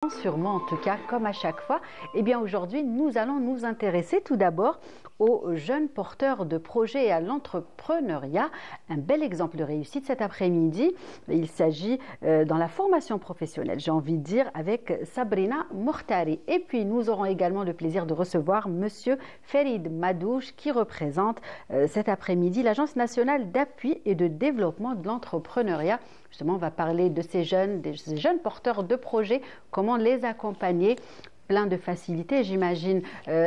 Sûrement, en tout cas, comme à chaque fois. Eh bien, aujourd'hui, nous allons nous intéresser tout d'abord aux jeunes porteurs de projets et à l'entrepreneuriat. Un bel exemple de réussite cet après-midi. Il s'agit dans la formation professionnelle, j'ai envie de dire, avec Sabrina Mortari. Et puis, nous aurons également le plaisir de recevoir Monsieur Farid Madouche, qui représente cet après-midi l'Agence nationale d'appui et de développement de l'entrepreneuriat. Justement, on va parler de ces jeunes porteurs de projets, comment les accompagner. Plein de facilités, j'imagine,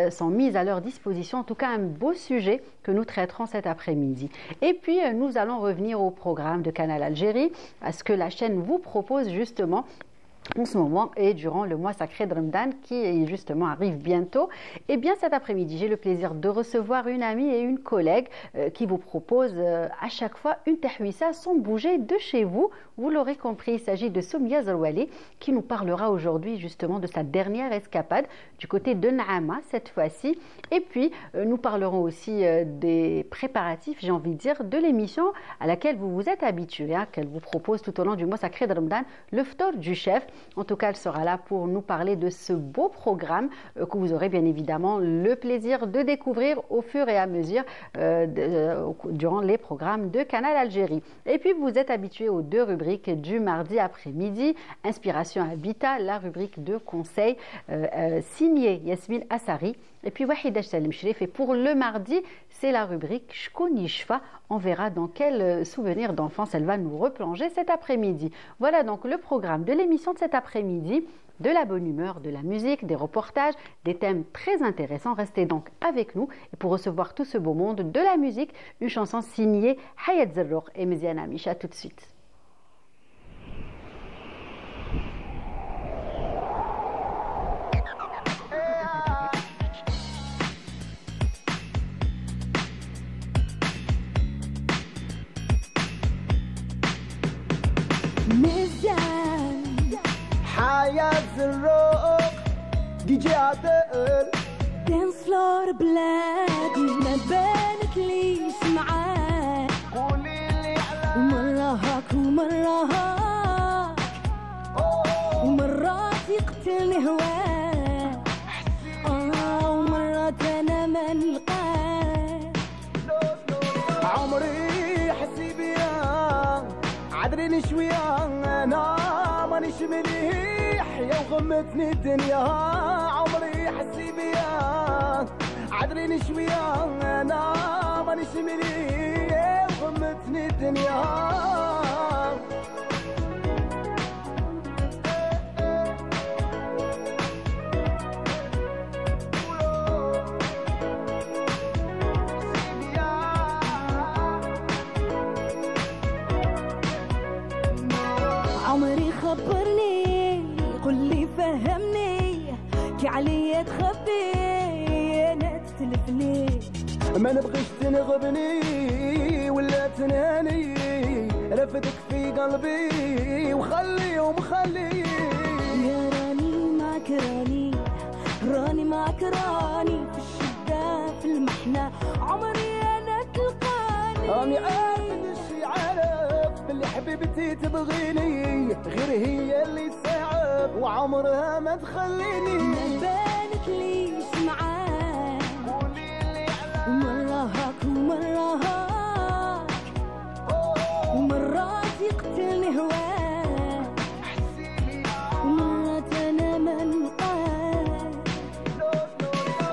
sont mises à leur disposition. En tout cas, un beau sujet que nous traiterons cet après-midi. Et puis, nous allons revenir au programme de Canal Algérie, à ce que la chaîne vous propose justement en ce moment et durant le mois sacré de Ramadan qui justement arrive bientôt. Et bien cet après-midi, j'ai le plaisir de recevoir une amie et une collègue qui vous propose à chaque fois une tahwissa sans bouger de chez vous. Vous l'aurez compris, il s'agit de Soumia Zerwali qui nous parlera aujourd'hui justement de sa dernière escapade du côté de Naama cette fois-ci. Et puis nous parlerons aussi des préparatifs, j'ai envie de dire, de l'émission à laquelle vous vous êtes habitués, qu'elle vous propose tout au long du mois sacré de Ramadan, le Ftor du chef. En tout cas, elle sera là pour nous parler de ce beau programme que vous aurez bien évidemment le plaisir de découvrir au fur et à mesure durant les programmes de Canal Algérie. Et puis, vous êtes habitués aux deux rubriques du mardi après-midi. Inspiration Habitat, la rubrique de conseil signée Yasmine Assari. Et puis, Wahida Salim Shrif. Et pour le mardi, c'est la rubrique Shkoun Yishfa. On verra dans quel souvenir d'enfance elle va nous replonger cet après-midi. Voilà donc le programme de l'émission de cet après-midi. De la bonne humeur, de la musique, des reportages, des thèmes très intéressants. Restez donc avec nous. Et pour recevoir tout ce beau monde, de la musique, une chanson signée Hayat Zerrouk et Meziana Misha tout de suite. حياة زروق دي جي عدل دانس فلور بلادي ما بانت ليش معاك قولي لي على ومرة هاك ومرة هاك ومرات يقتلني هواك ومرات انا ما نلقاك عمري حسي بيا عذريني شوية أنا مانيش مليح يا وغمتني الدنيا عمري حسي بيا عذريني شوية أنا مانيش مليح يا وغمتني الدنيا عمري خبرني قل لي فهمني كي عليا تخبي انا تتلفني ما نبغيش تنغبني ولا تنهاني رفدك في قلبي وخليهم خلي يا راني معك راني معك راني في الشدة في المحنة عمري انا تلقاني راني عارف الشي عارف اللي حبيبتي تبغيني غير هي اللي صعب وعمرها ما تخليني ما بانت ليش معاك قولي لي على ومرة هاك ومرة هاك ومرات يقتلني هواك ومرات انا ما نلقاك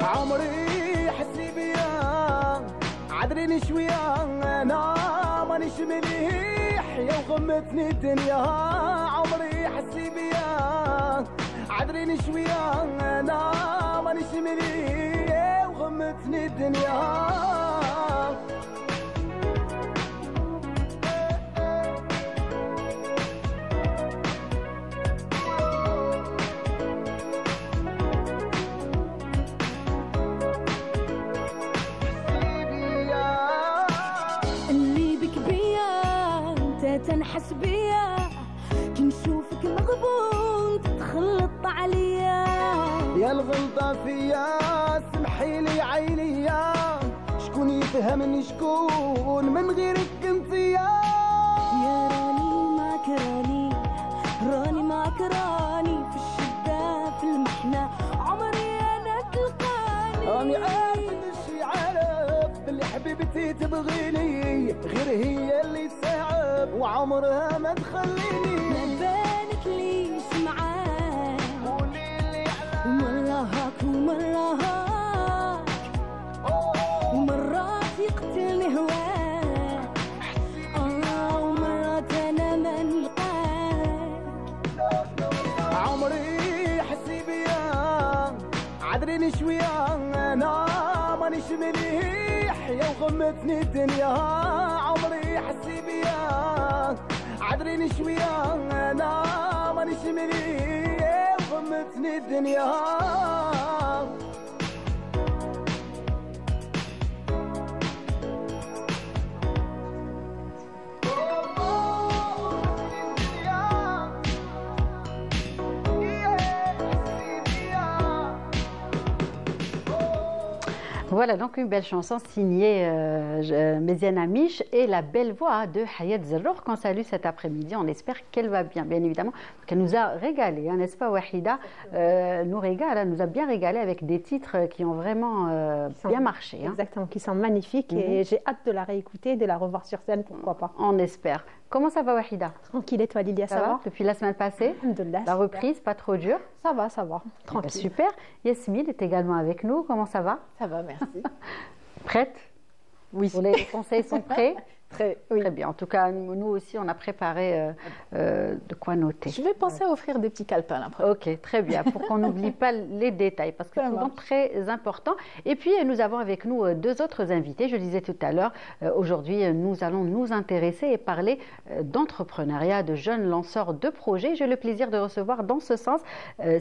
عمري حسي بيا عذريني شوية أنا مانيش مليح يا وغمتني الدنيا عمري حسي بيا عذريني شوية أنا مانيش مليح يا وغمتني الدنيا اللي بك بيا انت تنحس بيا كي نشوفك مغبون تتخلط عليا يا الغلطة فيا سمحي لي عينيا شكون يفهمني شكون من غيرك انتيا يا راني معك راني معك راني في الشدة في المحنة عمري أنا تلقاني. راني عارف ان الشي عارف اللي حبيبتي تبغيني، غير هي اللي صعب وعمرها ما تخليني. ما بانت ليش معاك ومرة هاك ومرة هاك، ومرات يقتلني هواك ومرات أنا ما نلقاك. عمري حسي بيا عذريني شوية، انا مانيش مليح يا وغمتني الدنيا. عمري حسي بيا عذريني شوية، انا مانيش مليح وغمتني الدنيا. Voilà donc une belle chanson signée Méziane Amiche et la belle voix de Hayat Zerrour qu'on salue cet après-midi. On espère qu'elle va bien, bien évidemment, qu'elle nous a régalé, hein, n'est-ce pas Wahida? Nous régale, elle nous a bien régalé avec des titres qui ont vraiment bien marché. Hein. Exactement, qui sont magnifiques et j'ai hâte de la réécouter, de la revoir sur scène, pourquoi pas. On espère. Comment ça va Wahida? Tranquille, et toi Lilia, ça va? Depuis la semaine passée? Alhamdoulilah, la reprise, pas trop dur? Ça va, tranquille. Super. Yasmine est également avec nous, comment ça va? Ça va, merci. Prête? Oui. Les conseils sont prêts? Oui. Très bien. En tout cas, nous aussi, on a préparé de quoi noter. Je vais penser à offrir des petits calepins après. Ok, très bien, pour qu'on n'oublie pas les détails, parce que c'est souvent très important. Et puis, nous avons avec nous deux autres invités. Je le disais tout à l'heure, aujourd'hui, nous allons nous intéresser et parler d'entrepreneuriat, de jeunes lanceurs de projets. J'ai le plaisir de recevoir dans ce sens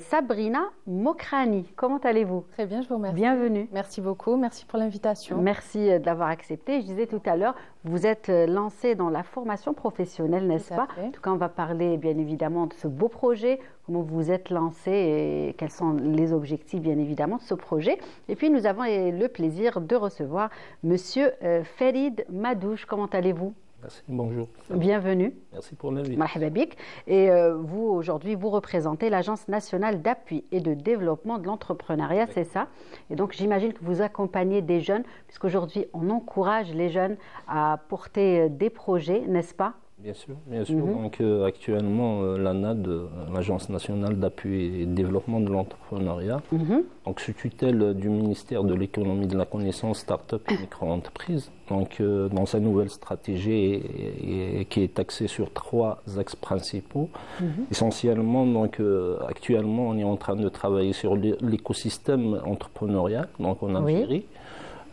Sabrina Mokrani. Comment allez-vous? Très bien, je vous remercie. Bienvenue. Merci beaucoup, merci pour l'invitation. Merci de l'avoir accepté. Je disais tout à l'heure, vous êtes lancée dans la formation professionnelle, n'est-ce pas? En tout cas, on va parler bien évidemment de ce beau projet, comment vous vous êtes lancée et quels sont les objectifs bien évidemment de ce projet. Et puis nous avons le plaisir de recevoir Monsieur Farid Madouche. Comment allez-vous? Merci, bonjour. Bienvenue. Merci pour l'invitation. Marhaba bik. Et vous, aujourd'hui, vous représentez l'Agence nationale d'appui et de développement de l'entrepreneuriat, c'est ça? Et donc, j'imagine que vous accompagnez des jeunes, puisqu'aujourd'hui, on encourage les jeunes à porter des projets, n'est-ce pas? Bien sûr, bien sûr. Donc, actuellement, l'ANAD, l'Agence nationale d'appui et de développement de l'entrepreneuriat, donc sous tutelle du ministère de l'économie de la connaissance, start-up et micro-entreprises, donc dans sa nouvelle stratégie qui est axée sur 3 axes principaux. Essentiellement, donc actuellement, on est en train de travailler sur l'écosystème entrepreneurial, donc en Algérie.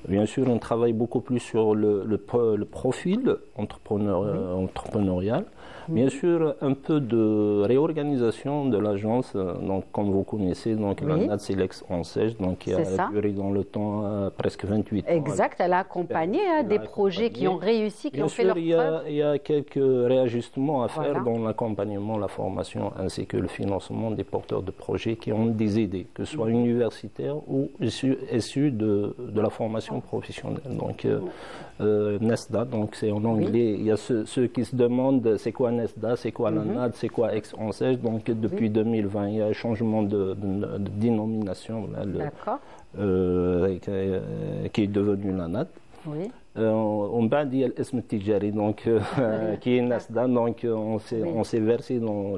Bien sûr, on travaille beaucoup plus sur le profil entrepreneurial. Bien sûr, un peu de réorganisation de l'agence. Donc, comme vous connaissez, donc l'ANAD, c'est l'ex-ANSEJ, donc qui a duré dans le temps presque 28 ans. Exact, elle a accompagné des projets qui ont réussi, qui ont fait leur preuve. Il y a quelques réajustements à faire dans l'accompagnement, la formation, ainsi que le financement des porteurs de projets qui ont des idées, que ce soit universitaires ou issus de la formation professionnelle. Donc, NESDA, donc c'est en anglais. Il y a ceux qui se demandent c'est quoi NESDA, c'est quoi l'ANAD, c'est quoi ex-ANSEJ. Donc depuis 2020, il y a un changement de dénomination qui est devenu l'ANAD. On va dire l'Esm Tijari, donc qui est NESDA, donc on s'est versé dans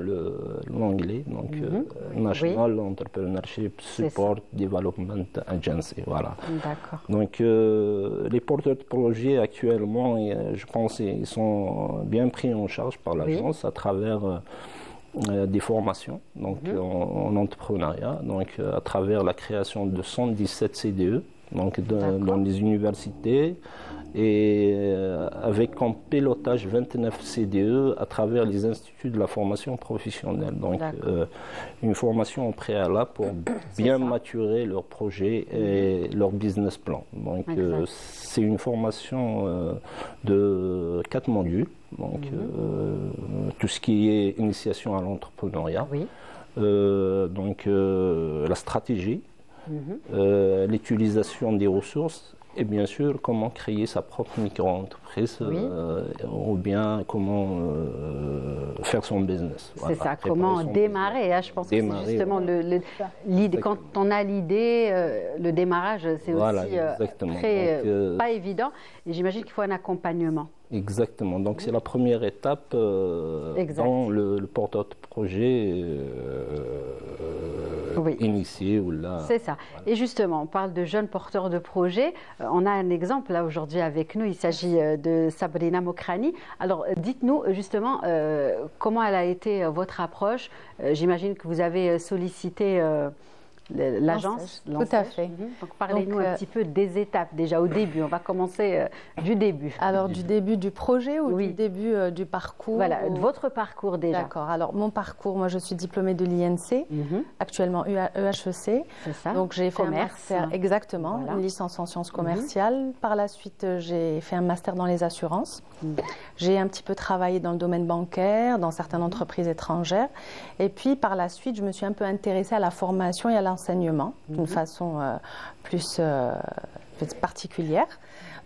l'anglais, donc National Entrepreneurship Support Development Agency, voilà. Donc les porteurs de projets actuellement, je pense, ils sont bien pris en charge par l'agence à travers des formations donc en entrepreneuriat, donc à travers la création de 117 CDE donc dans les universités et avec comme pilotage 29 CDE à travers les instituts de la formation professionnelle. Donc une formation préalable pour bien maturer leur projet et leur business plan. Donc c'est une formation de 4 modules. Donc tout ce qui est initiation à l'entrepreneuriat, donc la stratégie, l'utilisation des ressources Et bien sûr, comment créer sa propre micro-entreprise ou bien comment faire son business. C'est ça, comment démarrer. Hein, je pense que c'est justement l'idée. Quand on a l'idée, le démarrage, c'est aussi pas évident. Et j'imagine qu'il faut un accompagnement. Exactement. Donc, c'est la première étape dans le porteur de projet initié. C'est ça. Et justement, on parle de jeunes porteurs de projet. On a un exemple là aujourd'hui avec nous. Il s'agit de Sabrina Mokrani. Alors, dites-nous justement comment elle a été votre approche. J'imagine que vous avez sollicité l'agence. Tout à fait. Donc, parlez-nous un petit peu des étapes déjà au début. On va commencer du début. Alors, du début du projet ou du début du parcours? Voilà, votre parcours déjà. D'accord. Alors, mon parcours, moi, je suis diplômée de l'INC, actuellement EHEC. C'est ça. Donc, j'ai fait un master, exactement, une licence en sciences commerciales. Par la suite, j'ai fait un master dans les assurances. J'ai un petit peu travaillé dans le domaine bancaire, dans certaines entreprises étrangères. Et puis, par la suite, je me suis un peu intéressée à la formation et à l'enseignement d'une façon plus particulière.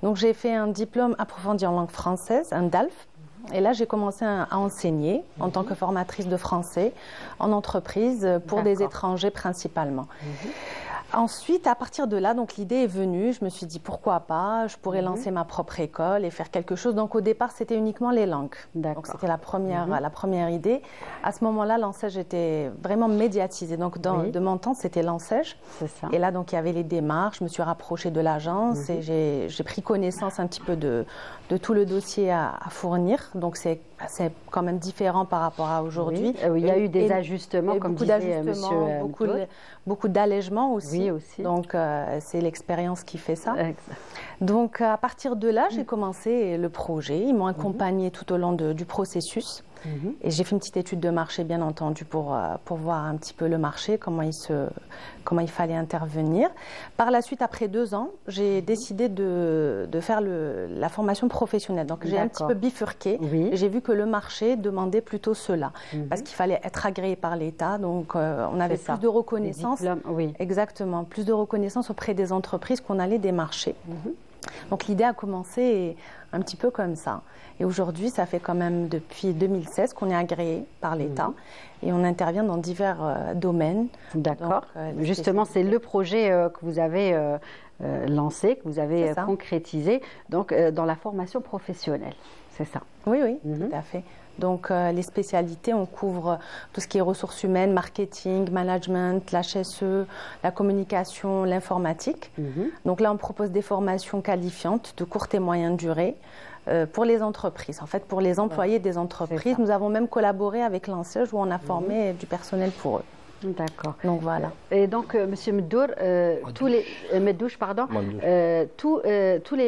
Donc, j'ai fait un diplôme approfondi en langue française, un DALF. Et là, j'ai commencé à enseigner en tant que formatrice de français en entreprise pour des étrangers principalement. Ensuite, à partir de là, donc l'idée est venue. Je me suis dit pourquoi pas, je pourrais lancer ma propre école et faire quelque chose. Donc au départ, c'était uniquement les langues. Donc c'était la première idée. À ce moment-là, l'enseigne était vraiment médiatisée. Donc de mon temps, c'était l'enseigne. Et là, donc il y avait les démarches. Je me suis rapprochée de l'agence et j'ai pris connaissance un petit peu de tout le dossier à fournir. Donc c'est quand même différent par rapport à aujourd'hui. Il y a eu des ajustements, comme disait monsieur beaucoup d'allègements aussi. Donc, c'est l'expérience qui fait ça. Donc, à partir de là, j'ai commencé le projet. Ils m'ont accompagnée tout au long du processus. Et j'ai fait une petite étude de marché, bien entendu, pour voir un petit peu le marché, comment il fallait intervenir. Par la suite, après 2 ans, j'ai décidé de faire la formation professionnelle. Donc, j'ai un petit peu bifurqué. J'ai vu que le marché demandait plutôt cela, parce qu'il fallait être agréé par l'État. Donc, on avait plus de reconnaissance. Exactement, plus de reconnaissance auprès des entreprises qu'on allait démarcher. Donc l'idée a commencé un petit peu comme ça. Et aujourd'hui, ça fait quand même depuis 2016 qu'on est agréé par l'État et on intervient dans divers domaines. D'accord. Justement, c'est le projet que vous avez lancé, que vous avez concrétisé, donc dans la formation professionnelle. C'est ça? Oui, tout à fait. Donc, les spécialités, on couvre tout ce qui est ressources humaines, marketing, management, l'HSE, la communication, l'informatique. Donc là, on propose des formations qualifiantes de courte et moyenne durée pour les entreprises. En fait, pour les employés des entreprises, nous avons même collaboré avec l'enseigne où on a formé du personnel pour eux. D'accord. Donc voilà. Et donc, Monsieur Meddour, tous les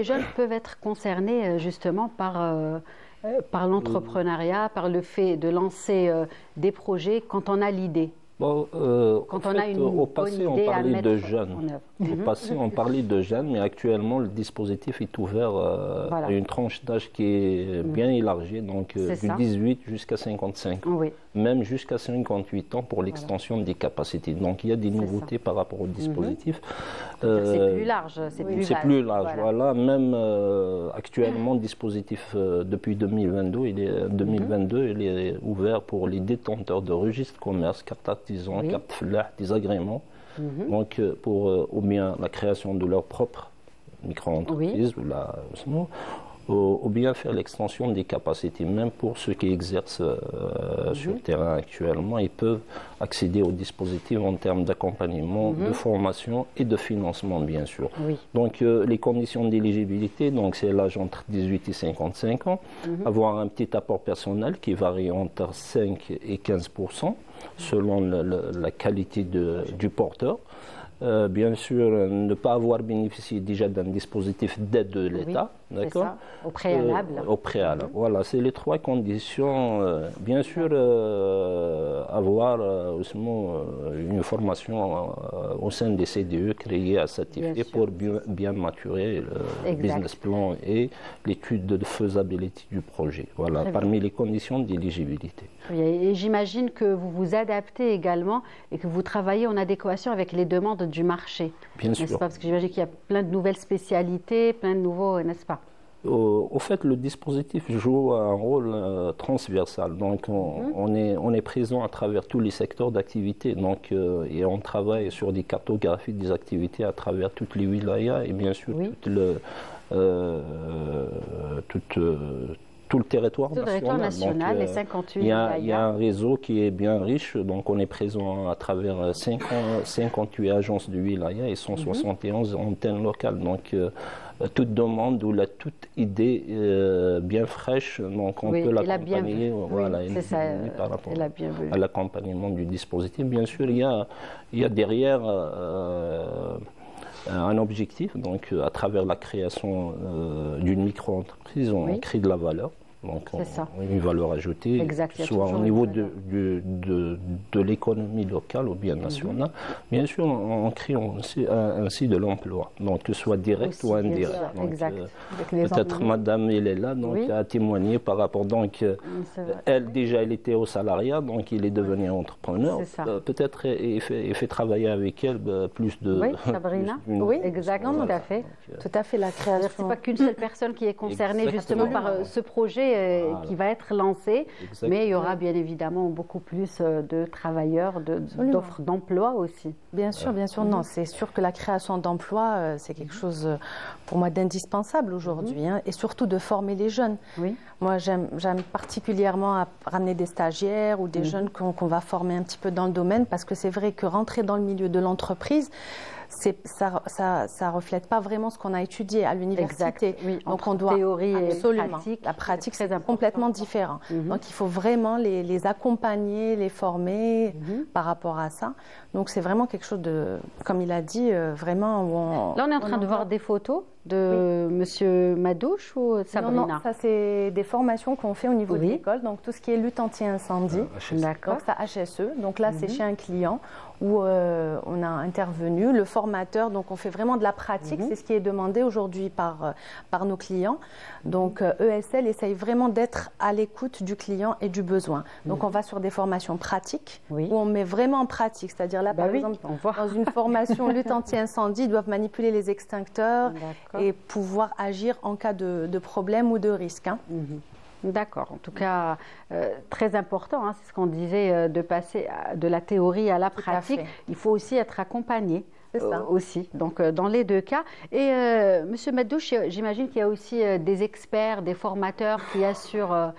jeunes peuvent être concernés justement par l'entrepreneuriat, par le fait de lancer des projets quand on a l'idée. Bon, quand on a une au passé, on parlait de jeunes. Au passé, on parlait de jeunes, mais actuellement, le dispositif est ouvert à une tranche d'âge qui est bien élargie, donc du 18 jusqu'à 55 ans, même jusqu'à 58 ans pour l'extension des capacités. Donc, il y a des nouveautés par rapport au dispositif. C'est plus large. C'est plus large, voilà. Même actuellement, le dispositif, depuis 2022, il est ouvert pour les détenteurs de registres de commerce, carte artisan, carte flah, des agréments. Donc, pour ou bien la création de leur propre micro-entreprise, ou bien faire l'extension des capacités. Même pour ceux qui exercent sur le terrain actuellement, ils peuvent accéder au dispositif en termes d'accompagnement, de formation et de financement, bien sûr. Donc, les conditions d'éligibilité, c'est l'âge entre 18 et 55 ans, avoir un petit apport personnel qui varie entre 5 et 15%, selon la qualité du porteur. Bien sûr, ne pas avoir bénéficié déjà d'un dispositif d'aide de l'État. D'accord. Au préalable. Au préalable. Voilà, c'est les 3 conditions. Bien sûr, avoir une formation au sein des CDE créée à certifier pour bien maturer le business plan et l'étude de faisabilité du projet. Voilà, parmi les conditions d'éligibilité. Et j'imagine que vous vous adaptez également et que vous travaillez en adéquation avec les demandes du marché. Bien sûr. Parce que j'imagine qu'il y a plein de nouvelles spécialités, plein de nouveaux, n'est-ce pas? Au fait, le dispositif joue un rôle transversal. Donc, on est présent à travers tous les secteurs d'activité. Donc, et on travaille sur des cartographies des activités à travers toutes les wilayas et bien sûr tout le territoire national. Les 58 il y a un réseau qui est bien riche. Donc, on est présent à travers 58 agences de wilaya et 171 antennes locales. Donc, toute demande ou toute idée bien fraîche, donc on peut l'accompagner par rapport à l'accompagnement du dispositif. Bien sûr, il y a derrière un objectif, donc à travers la création d'une micro-entreprise, on crée de la valeur. Donc, une valeur ajoutée, soit au niveau de l'économie locale ou bien nationale. Bien sûr, on crée ainsi de l'emploi, donc que ce soit direct ou indirect. Peut-être Madame, elle est là, donc à témoigner par rapport. Donc, elle, déjà, elle était au salariat, donc il est devenu entrepreneur. Peut-être il fait travailler avec elle plus de. Oui, Sabrina. Oui, exactement, tout à fait. Tout à fait, la création. C'est pas qu'une seule personne qui est concernée justement par ce projet qui va être lancé, mais il y aura bien évidemment beaucoup plus de travailleurs, d'offres d'emploi aussi. Bien sûr, non, c'est sûr que la création d'emplois, c'est quelque chose pour moi d'indispensable aujourd'hui, et surtout de former les jeunes. Moi, j'aime particulièrement ramener des stagiaires ou des jeunes qu'on va former un petit peu dans le domaine, parce que c'est vrai que rentrer dans le milieu de l'entreprise, ça reflète pas vraiment ce qu'on a étudié à l'université. Donc on doit théorie absolument. Et pratique. La pratique, c'est complètement différent. Donc il faut vraiment les accompagner, les former par rapport à ça. Donc c'est vraiment quelque chose de, comme il a dit, vraiment. Là, on est en train de voir des photos de Monsieur Madouche ou Sabrina? Non, ça c'est des formations qu'on fait au niveau de l'école. Donc tout ce qui est lutte anti-incendie. D'accord. Donc ça HSE. Donc là, c'est chez un client où on a intervenu. Le formateur, donc on fait vraiment de la pratique. C'est ce qui est demandé aujourd'hui par nos clients. Donc ESL essaye vraiment d'être à l'écoute du client et du besoin. Donc on va sur des formations pratiques où on met vraiment en pratique. C'est-à-dire là, par exemple, dans une formation lutte anti-incendie, ils doivent manipuler les extincteurs et pouvoir agir en cas de problème ou de risque. D'accord. En tout cas, très important, c'est ce qu'on disait, de passer de la théorie à la pratique. Il faut aussi être accompagné. Aussi, donc dans les deux cas. Et Monsieur Madouche, j'imagine qu'il y a aussi des experts, des formateurs qui assurent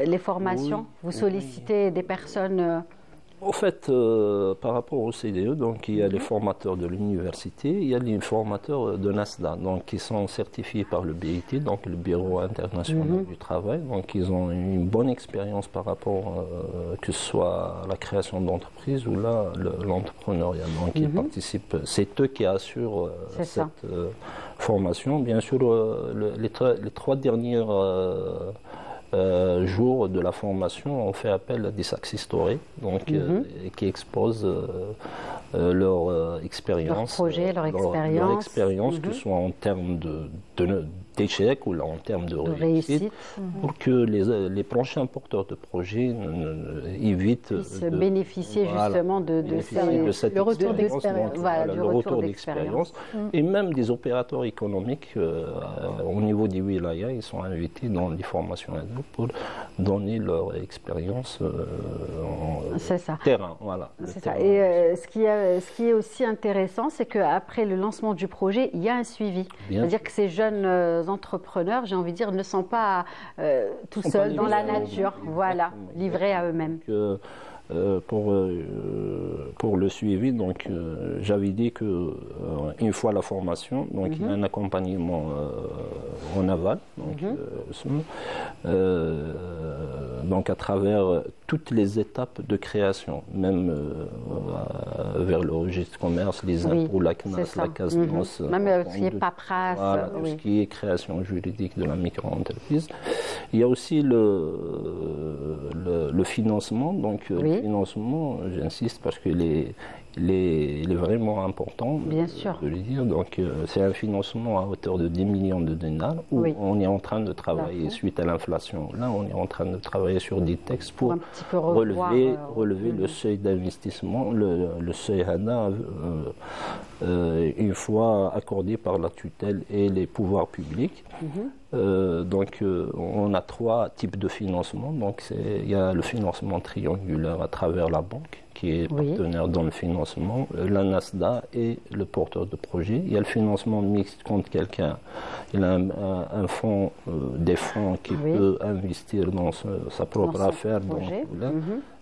les formations. Vous sollicitez des personnes. Au fait, par rapport au CDE, donc il y a les formateurs de l'université, il y a les formateurs de NASDA, donc qui sont certifiés par le BIT, donc le Bureau international du travail. Donc ils ont une bonne expérience par rapport que ce soit à la création d'entreprise ou là l'entrepreneuriat. Donc ils participent. C'est eux qui assurent cette formation. Bien sûr, les 3 dernières jours de la formation, on fait appel à des success stories, donc qui exposent leur expérience, leur projet, leur expérience, que ce soit en termes d'échec ou là, en termes de réussite, pour que les prochains porteurs de projets évitent de bénéficier justement de cette retour d'expérience. Et même des opérateurs économiques au niveau des wilayas, ils sont invités dans les formations pour donner leur expérience en terrain. Voilà, Et ce qui est aussi intéressant, c'est qu'après le lancement du projet, il y a un suivi. C'est-à-dire que ces jeunes entrepreneurs, j'ai envie de dire, ne sont pas tout seuls dans la nature, livrés à eux-mêmes. Pour le suivi, donc j'avais dit que une fois la formation, donc il y a un accompagnement en aval, donc à travers toutes les étapes de création, même vers le registre de commerce, les impôts, la CNAS, la CASNOS, même ce qui est paperasse, voilà, tout ce qui est création juridique de la micro-entreprise. Il y a aussi le financement, donc le financement, j'insiste parce qu'il est vraiment important. Bien sûr. De le dire. Donc, c'est un financement à hauteur de 10 millions de dinars où on est en train de travailler suite à l'inflation. Là, on est en train de travailler sur des textes pour relever le seuil d'investissement, le seuil HANA, une fois accordé par la tutelle et les pouvoirs publics. Donc, on a 3 types de financement. Donc, il y a le financement triangulaire à travers la banque, qui est partenaire dans le financement, la NASDA et le porteur de projet. Il y a le financement mixte quand quelqu'un il a un fonds, des fonds qui peut investir dans sa propre affaire.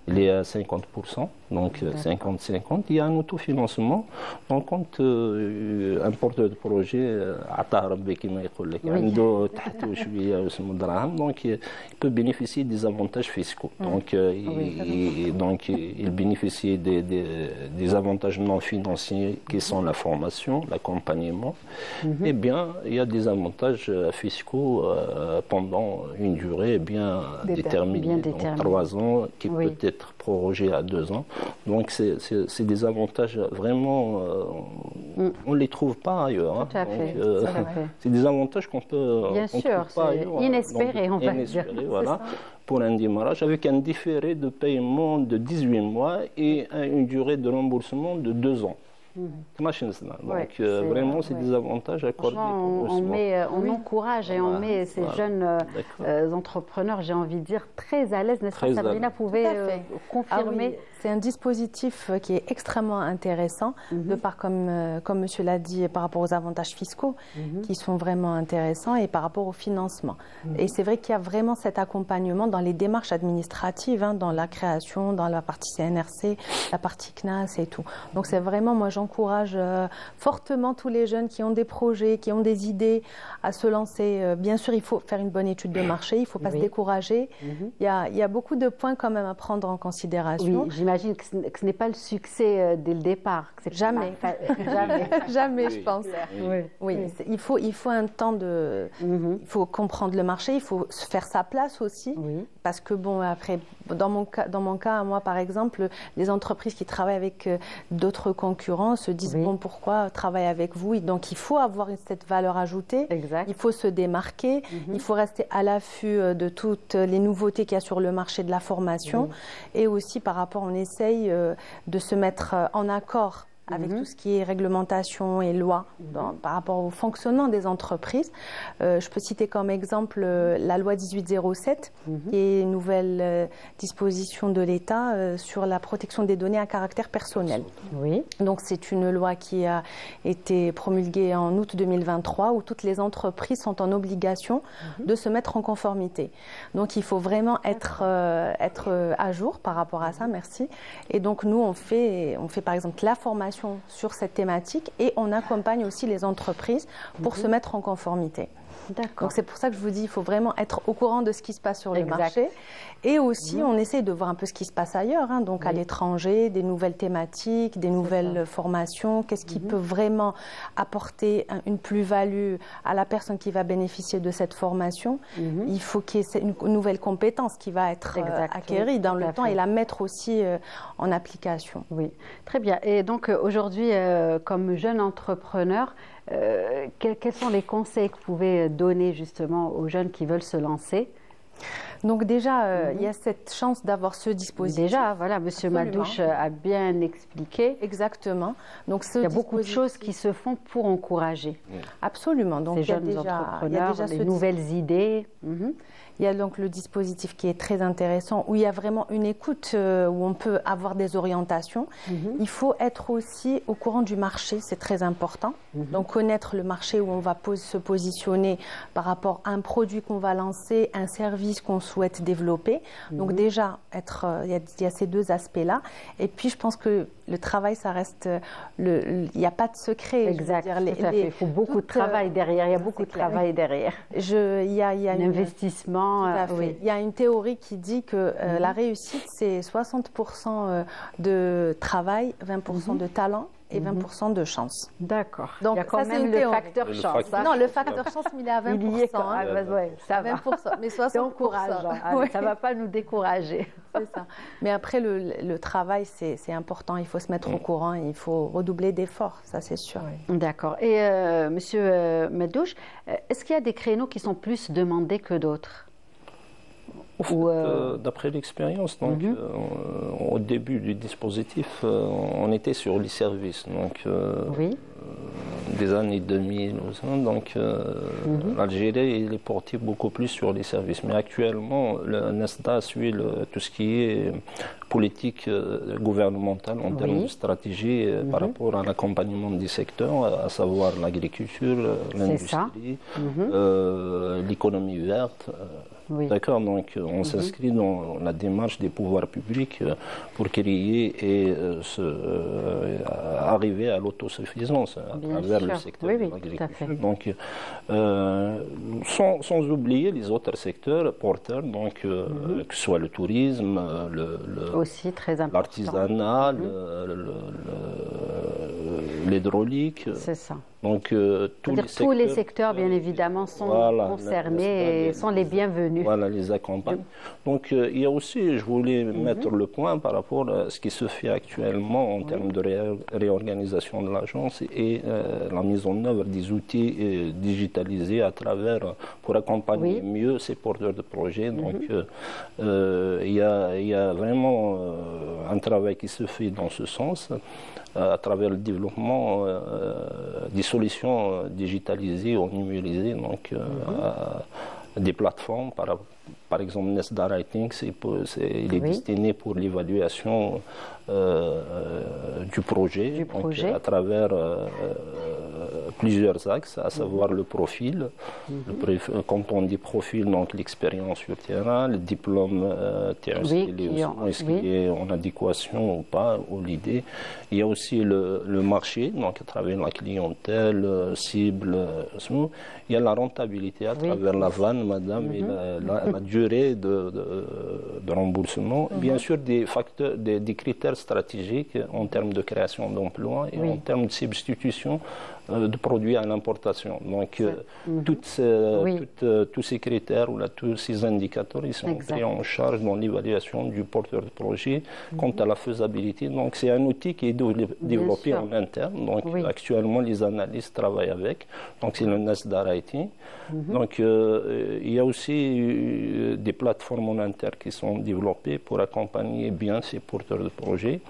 Il est à 50%, donc 50-50. Il y a un autofinancement. Donc, quand un porteur de projet, donc il peut bénéficier des avantages fiscaux. Donc, il bénéficie des avantages non financiers qui sont la formation, l'accompagnement. Eh bien, il y a des avantages fiscaux pendant une durée bien déterminée. Donc, 3 ans, qui peut être prorogé à 2 ans. Donc, c'est des avantages vraiment, on ne les trouve pas ailleurs. Tout à fait. C'est des avantages qu'on peut bien sûr, c'est inespéré, on va dire. Voilà, pour un démarrage, avec un différé de paiement de 18 mois et une durée de remboursement de 2 ans. Donc vraiment, c'est des avantages accordés. On encourage et on met ces jeunes entrepreneurs, j'ai envie de dire, très à l'aise, n'est-ce pas, Sabrina, pouvait confirmer. C'est un dispositif qui est extrêmement intéressant, de par, comme monsieur l'a dit, par rapport aux avantages fiscaux, qui sont vraiment intéressants, et par rapport au financement. Et c'est vrai qu'il y a vraiment cet accompagnement dans les démarches administratives, dans la création, dans la partie CNRC, la partie CNAS et tout. Donc c'est vraiment, moi j'encourage fortement tous les jeunes qui ont des projets, qui ont des idées à se lancer. Bien sûr, il faut faire une bonne étude de marché, il ne faut pas se décourager. Il y a beaucoup de points quand même à prendre en considération. Oui, j'imagine que ce n'est pas le succès dès le départ. Jamais. Jamais, je pense. Oui. Il faut un temps de... Il faut comprendre le marché, il faut faire sa place aussi. Parce que, bon, après, dans mon cas, moi, par exemple, les entreprises qui travaillent avec d'autres concurrents se disent, bon, pourquoi travailler avec vous? Donc, il faut avoir cette valeur ajoutée. Exact. Il faut se démarquer. Il faut rester à l'affût de toutes les nouveautés qu'il y a sur le marché de la formation. Et aussi, par rapport, on essaye de se mettre en accord avec tout ce qui est réglementation et loi par rapport au fonctionnement des entreprises. Je peux citer comme exemple la loi 1807, qui est une nouvelle disposition de l'État sur la protection des données à caractère personnel. Donc c'est une loi qui a été promulguée en août 2023, où toutes les entreprises sont en obligation de se mettre en conformité. Donc il faut vraiment être à jour par rapport à ça, merci. Et donc nous, on fait par exemple la formation sur cette thématique et on accompagne aussi les entreprises pour se mettre en conformité. Donc c'est pour ça que je vous dis, il faut vraiment être au courant de ce qui se passe sur le marché. Et aussi, on essaie de voir un peu ce qui se passe ailleurs, donc à l'étranger, des nouvelles thématiques, des nouvelles formations, qu'est-ce qui peut vraiment apporter une plus-value à la personne qui va bénéficier de cette formation. Il faut qu'il y ait une nouvelle compétence qui va être acquérie dans le temps et la mettre aussi en application. Oui, très bien. Et donc aujourd'hui, comme jeune entrepreneur, quels sont les conseils que vous pouvez donner justement aux jeunes qui veulent se lancer? Donc déjà, il y a cette chance d'avoir ce dispositif. Déjà, voilà, Monsieur Madouche a bien expliqué. Exactement. Donc il y a beaucoup de choses qui se font pour encourager. Absolument. Donc ces jeunes entrepreneurs, des nouvelles idées. Il y a donc le dispositif qui est très intéressant, où il y a vraiment une écoute, où on peut avoir des orientations. Il faut être aussi au courant du marché, c'est très important. Donc connaître le marché où on va se positionner par rapport à un produit qu'on va lancer, un service qu'on souhaite développer. Donc déjà, il y a ces deux aspects-là. Et puis, je pense que le travail, ça reste... Il n'y a pas de secret. Exact, il faut beaucoup de travail derrière. Il y a beaucoup de travail derrière. Il y a un investissement. Oui. Il y a une théorie qui dit que la réussite, c'est 60% de travail, 20% de talent et 20% de chance. D'accord. Donc, il y a quand même le facteur chance. Non, le facteur chance, il est à 20%. Il y est ça va. 20%, mais 60%. C'est encourageant. Ça ne va pas nous décourager. C'est ça. Mais après, le travail, c'est important. Il faut se mettre au courant. Il faut redoubler d'efforts, ça c'est sûr. Oui. D'accord. Et Monsieur Medouche, est-ce qu'il y a des créneaux qui sont plus demandés que d'autres? D'après l'expérience, au début du dispositif, on était sur les services, donc des années 2000, donc l'Algérie est portée beaucoup plus sur les services. Mais actuellement, le NESDA suit tout ce qui est politique gouvernementale en termes de stratégie par rapport à l'accompagnement des secteurs, à savoir l'agriculture, l'industrie, l'économie verte. D'accord, donc on s'inscrit dans la démarche des pouvoirs publics pour créer et arriver à l'autosuffisance à travers le secteur de l'agriculture. Donc, sans oublier les autres secteurs porteurs, donc que ce soit le tourisme, aussi très important, l'artisanat, l'hydraulique. C'est ça. Donc, tous les secteurs, bien évidemment, sont concernés et sont les bienvenus. Voilà, les accompagne. Donc, il y a aussi, je voulais mettre le point par rapport à ce qui se fait actuellement en termes de réorganisation de l'agence et la mise en œuvre des outils digitalisés à travers, pour accompagner mieux ces porteurs de projets. Donc, il y a vraiment un travail qui se fait dans ce sens à travers le développement des solutions digitalisées ou numérisées, donc des plateformes, par exemple NESDA Writing, il est destiné pour l'évaluation du projet, donc, à travers plusieurs axes, à savoir le profil. Quand on dit profil, donc l'expérience sur terrain, le diplôme, est-ce qu'il est en adéquation ou pas, ou l'idée. Il y a aussi le marché, donc à travers la clientèle, cible. Il y a la rentabilité à travers la vanne, madame, et la durée de remboursement. Bien sûr, des facteurs, des critères stratégiques en termes de création d'emplois et en termes de substitution de produits à l'importation. Donc, tous ces critères ou tous ces indicateurs, ils sont pris en charge dans l'évaluation du porteur de projet quant à la faisabilité. Donc, c'est un outil qui est développé en interne. Donc, actuellement, les analystes travaillent avec. Donc, c'est le NESDA Writing. Donc, il y a aussi des plateformes en interne qui sont développées pour accompagner bien ces porteurs de projets.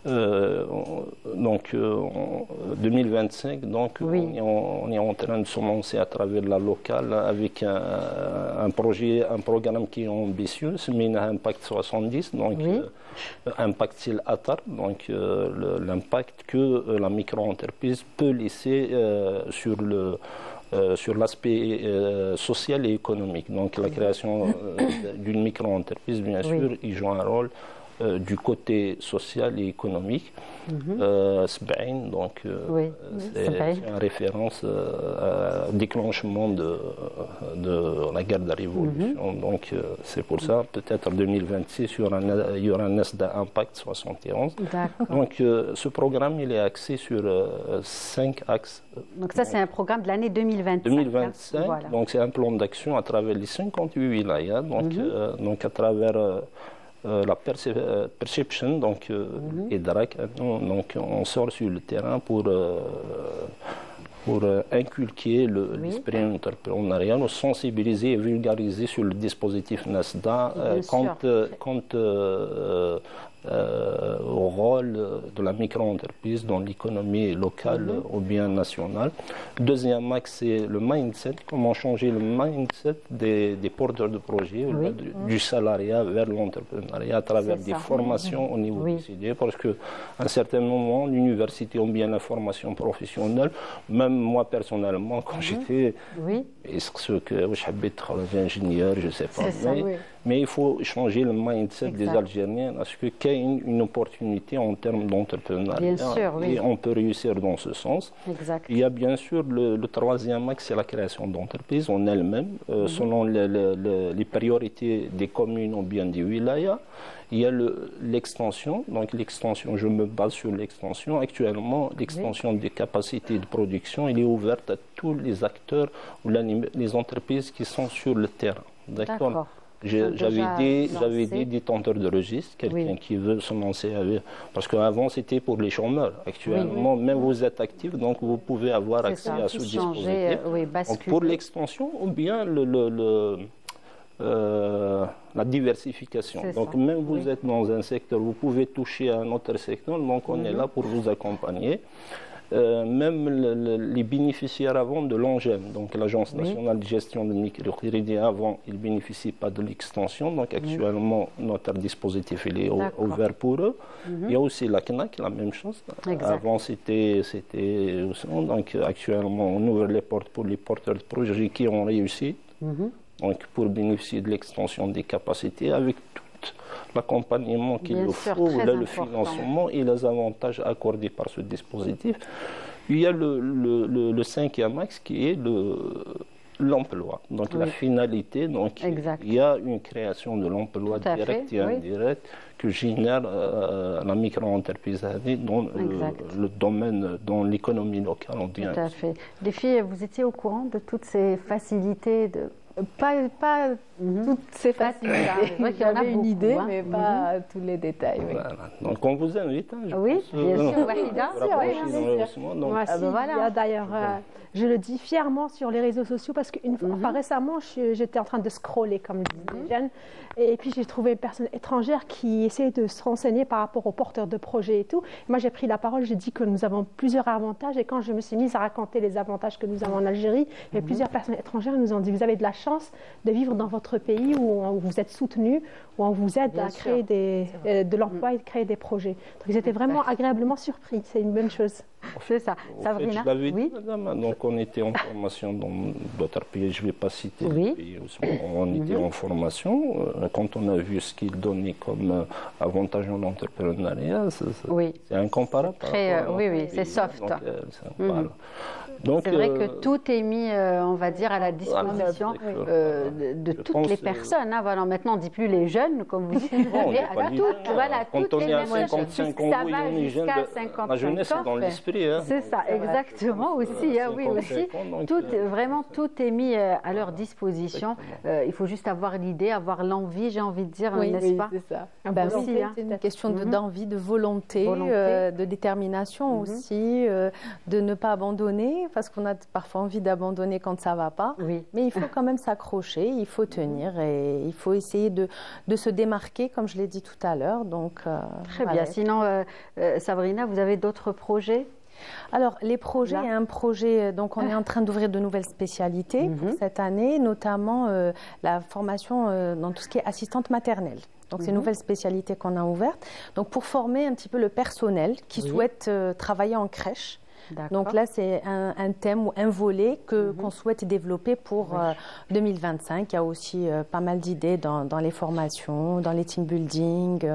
Donc, en 2025, donc, on est en train de se lancer à travers la locale avec un programme qui est ambitieux, c'est Impact 70, donc Impact c'est l'ATAR, donc l'impact que la micro-entreprise peut laisser sur l'aspect social et économique. Donc la création d'une micro-entreprise, bien sûr, il joue un rôle du côté social et économique. Sbain, donc c'est une référence au déclenchement de la guerre de la Révolution. Donc c'est pour ça, peut-être en 2026, il y aura un NESDA Impact 71. Donc ce programme, il est axé sur 5 axes. Donc ça, c'est un programme de l'année 2025. 2025, voilà. Donc c'est un plan d'action à travers les 58 wilayas, donc à travers la perception, donc, et DRAC, donc on sort sur le terrain pour inculquer l'esprit entrepreneurial, sensibiliser et vulgariser sur le dispositif NESDA quant au rôle de la micro-entreprise dans l'économie locale ou bien nationale. Deuxième axe, c'est le mindset, comment changer le mindset des porteurs de projets, du salariat vers l'entrepreneuriat à travers des formations au niveau des idées, parce qu'à un certain moment, l'université ou bien la formation professionnelle, même moi personnellement, quand j'étais, est-ce que je suis ingénieur, je ne sais pas, mais il faut changer le mindset des Algériens parce qu'il y a une opportunité en termes d'entrepreneuriat et on peut réussir dans ce sens. Il y a bien sûr le troisième axe, c'est la création d'entreprises en elle-même, selon les priorités des communes ou bien des wilayas. Il y a l'extension, donc l'extension, je me base sur l'extension. Actuellement, l'extension des capacités de production, elle est ouverte à tous les acteurs ou les entreprises qui sont sur le terrain. D'accord. J'avais des détenteurs de registre, quelqu'un qui veut se lancer avec. Parce qu'avant, c'était pour les chômeurs. Actuellement, même vous êtes actif, donc vous pouvez avoir accès à ce dispositif. Donc pour l'extension ou bien la diversification. Donc même vous êtes dans un secteur, vous pouvez toucher à un autre secteur, donc on est là pour vous accompagner. Même les bénéficiaires avant de l'ANGEM, donc l'Agence nationale de gestion de microcrédit, avant, ils ne bénéficient pas de l'extension. Donc actuellement, notre dispositif il est ouvert pour eux. Il y a aussi la CNAC, la même chose. Avant, c'était donc actuellement, on ouvre les portes pour les porteurs de projets qui ont réussi. Donc pour bénéficier de l'extension des capacités avec tout l'accompagnement qu'il leur faut, le financement et les avantages accordés par ce dispositif. Il y a le cinquième axe qui est l'emploi. Donc la finalité, donc il y a une création de l'emploi direct et indirect que génère la micro-entreprise dans le domaine, dans l'économie locale. Tout à fait. Les filles, vous étiez au courant de toutes ces facilités pas toutes ces facilités. J'avais une idée, mais pas tous les détails. Voilà. Donc on vous invite. Bien sûr, Wahida. Il y a d'ailleurs, je le dis fièrement sur les réseaux sociaux parce que récemment, j'étais en train de scroller comme disent les jeunes, et puis j'ai trouvé une personne étrangère qui essayait de se renseigner par rapport aux porteurs de projets et tout. Moi, j'ai pris la parole, j'ai dit que nous avons plusieurs avantages, et quand je me suis mise à raconter les avantages que nous avons en Algérie, et plusieurs personnes étrangères nous ont dit: vous avez de la chance de vivre dans votre pays où vous êtes soutenu, où on vous aide à créer de l'emploi et de créer des projets. Donc ils étaient vraiment agréablement surpris, c'est une bonne chose. C'est ça. Sabrina, je l'avais dit, madame. Donc on était en formation dans d'autres pays, je ne vais pas citer les pays où on était en formation. Quand on a vu ce qu'ils donnaient comme avantage en entrepreneuriat, c'est incomparable. C'est soft. C'est vrai que tout est mis, on va dire, à la disposition de toutes les personnes. Voilà, maintenant, on ne dit plus les jeunes, comme vous dites, quand on est à 55 ans, on est jeune, la jeunesse est dans l'esprit. C'est ça, exactement aussi. Vraiment, tout est mis à leur disposition. Il faut juste avoir l'idée, avoir l'envie, j'ai envie de dire, n'est-ce pas? C'est ça. C'est une question d'envie, de volonté, de détermination aussi, de ne pas abandonner, parce qu'on a parfois envie d'abandonner quand ça ne va pas. Mais il faut quand même s'accrocher, il faut tenir et il faut essayer de se démarquer, comme je l'ai dit tout à l'heure. Très bien. Sinon, Sabrina, vous avez d'autres projets? Alors, les projets, il y a un projet, donc on est en train d'ouvrir de nouvelles spécialités pour cette année, notamment la formation dans tout ce qui est assistante maternelle. Donc, c'est une nouvelle spécialité qu'on a ouverte. Donc, pour former un petit peu le personnel qui souhaite travailler en crèche. Donc là, c'est un thème ou un volet qu'on souhaite développer pour 2025. Il y a aussi pas mal d'idées dans les formations, dans les team building,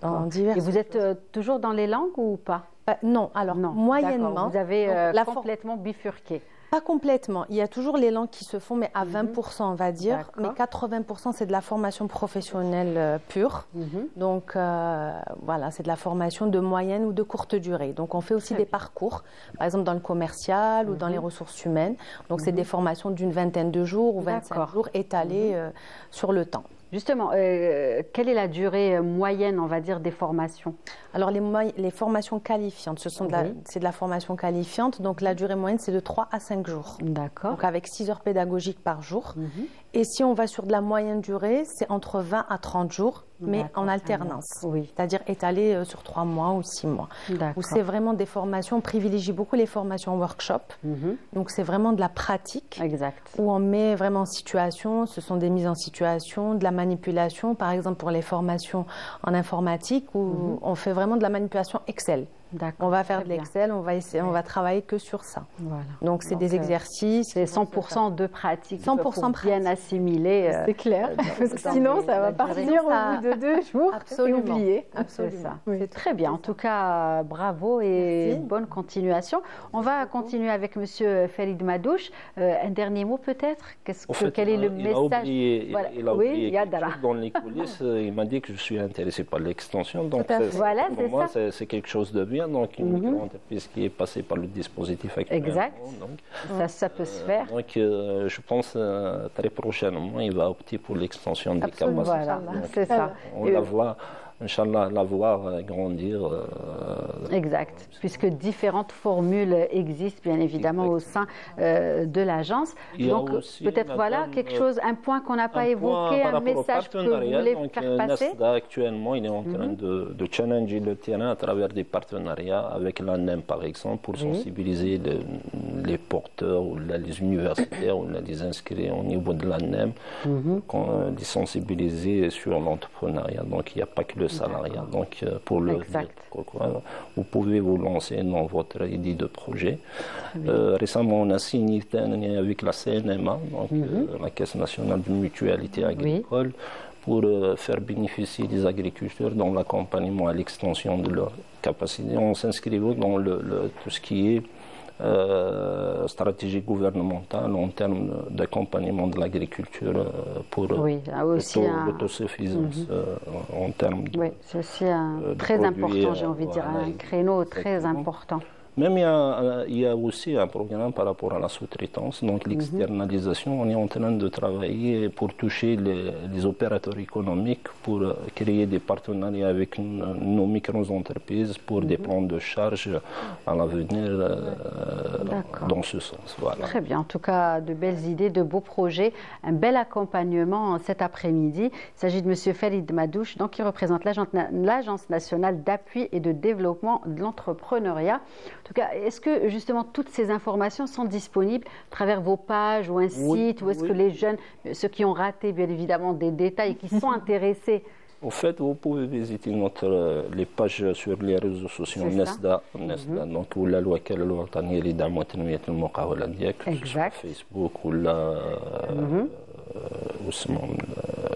dans divers... Et vous êtes toujours dans les langues ou pas? Non, alors moyennement. Vous avez complètement bifurqué. Pas complètement. Il y a toujours les langues qui se font, mais à 20%, on va dire. Mais 80%, c'est de la formation professionnelle pure. Donc, voilà, c'est de la formation de moyenne ou de courte durée. Donc, on fait aussi des parcours, par exemple dans le commercial ou dans les ressources humaines. Donc, c'est des formations d'une vingtaine de jours ou 25 jours étalées sur le temps. Justement, quelle est la durée moyenne, on va dire, des formations? Alors, les formations qualifiantes, c'est de la formation qualifiante. Donc, la durée moyenne, c'est de 3 à 5 jours. D'accord. Donc, avec 6 heures pédagogiques par jour. Et si on va sur de la moyenne durée, c'est entre 20 à 30 jours, mais en alternance. Oui. C'est-à-dire étalé sur 3 mois ou 6 mois. Où c'est vraiment des formations, on privilégie beaucoup les formations workshop. Donc c'est vraiment de la pratique. Exact. Où on met vraiment en situation, ce sont des mises en situation, de la manipulation, par exemple pour les formations en informatique, où on fait vraiment de la manipulation Excel. On va faire de l'Excel, on va travailler que sur ça. Voilà. Donc c'est des exercices. C'est 100% de pratique. 100% pour bien assimiler. C'est clair. Parce que sinon, ça va partir au bout de 2 jours. Absolument. Et oublier. Absolument. C'est très bien. En tout cas, bravo et bonne continuation. On va continuer avec Monsieur Farid Madouche. Un dernier mot peut-être. Quel est le message? Il a oublié quelque chose dans les coulisses. Il m'a dit que je suis intéressé par l'extension. Donc voilà, pour moi, c'est quelque chose de bien. Donc une micro-entreprise qui est passée par le dispositif actuel. Exact. Ça peut se faire. Donc je pense très prochainement, il va opter pour l'extension des capacités. Voilà, c'est ça. On la voit. Inch'Allah, la voir grandir. Exact, puisque différentes formules existent bien évidemment au sein de l'agence. Donc peut-être voilà quelque chose, un point qu'on n'a pas évoqué, un message que vous voulez faire passer. Nesda actuellement, il est en train de challenger le terrain à travers des partenariats avec l'ANEM par exemple pour sensibiliser les porteurs ou les universitaires ou les inscrits au niveau de l'ANEM, les sensibiliser sur l'entrepreneuriat. Donc il n'y a pas que le salariat. Donc, pour le vous pouvez vous lancer dans votre idée de projet. Récemment, on a signé avec la CNMA, donc la Caisse nationale de mutualité agricole, pour faire bénéficier les agriculteurs dans l'accompagnement à l'extension de leurs capacités. On s'inscrit dans tout ce qui est stratégie gouvernementale en termes d'accompagnement de l'agriculture pour l'autosuffisance en termes de. Oui, c'est aussi très important, j'ai envie de dire, un créneau très important. Même il y a aussi un programme par rapport à la sous-traitance, donc l'externalisation. On est en train de travailler pour toucher les opérateurs économiques, pour créer des partenariats avec nos micro-entreprises pour des plans de charge à l'avenir dans ce sens. Voilà. Très bien. En tout cas, de belles idées, de beaux projets, un bel accompagnement cet après-midi. Il s'agit de M. Farid Madouche, donc, qui représente l'Agence nationale d'appui et de développement de l'entrepreneuriat. En tout cas, est-ce que justement toutes ces informations sont disponibles à travers vos pages ou un site, ou est-ce que les jeunes, ceux qui ont raté bien évidemment des détails et qui sont intéressés? En fait, vous pouvez visiter les pages sur les réseaux sociaux Nesda, donc ou la loi الوطنية لدعم وتنمية المقاولة ديالك sur Facebook ou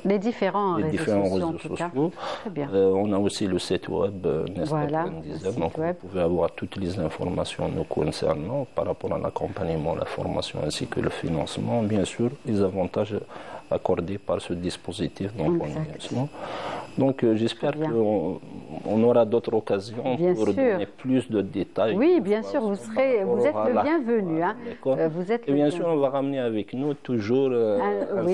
les différents réseaux sociaux. Très bien. On a aussi le site web Nesda, donc vous pouvez avoir toutes les informations nous concernant par rapport à l'accompagnement, la formation ainsi que le financement, bien sûr, les avantages accordés par ce dispositif d'empoignement. Donc j'espère qu'on aura d'autres occasions pour donner plus de détails. Oui, bien sûr, vous êtes le bienvenu. Et bien sûr, on va ramener avec nous toujours un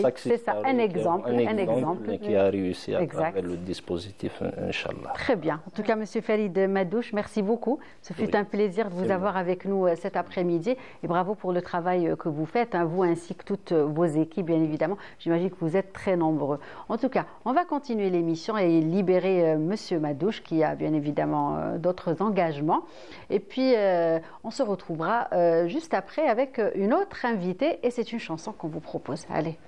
exemple qui a réussi à travers le dispositif, Inch'Allah. Très bien. En tout cas, M. Farid Madouche, merci beaucoup. Ce fut un plaisir de vous avoir avec nous cet après-midi et bravo pour le travail que vous faites, vous ainsi que toutes vos équipes, bien évidemment. J'imagine que vous êtes très nombreux. En tout cas, on va continuer l'émission et libérer M. Madouche qui a bien évidemment d'autres engagements. Et puis, on se retrouvera juste après avec une autre invitée et c'est une chanson qu'on vous propose. Allez.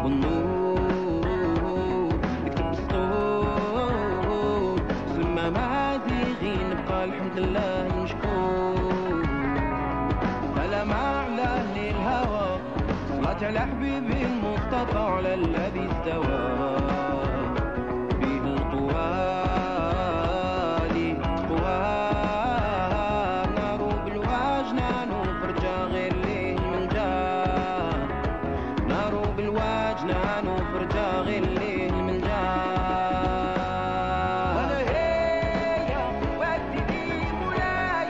بالنور نكتب السطور سما معادي غير نبقى الحمد لله مشكور سلام على أهل الهوى صلاة على حبيبي المصطفى على الذي استوى به القوى لقوى نار بالواجنان وفرجا غير ليه من جاه نار بالواجنان وفرجا غير ليه من جاه ولا هي ودي مولاي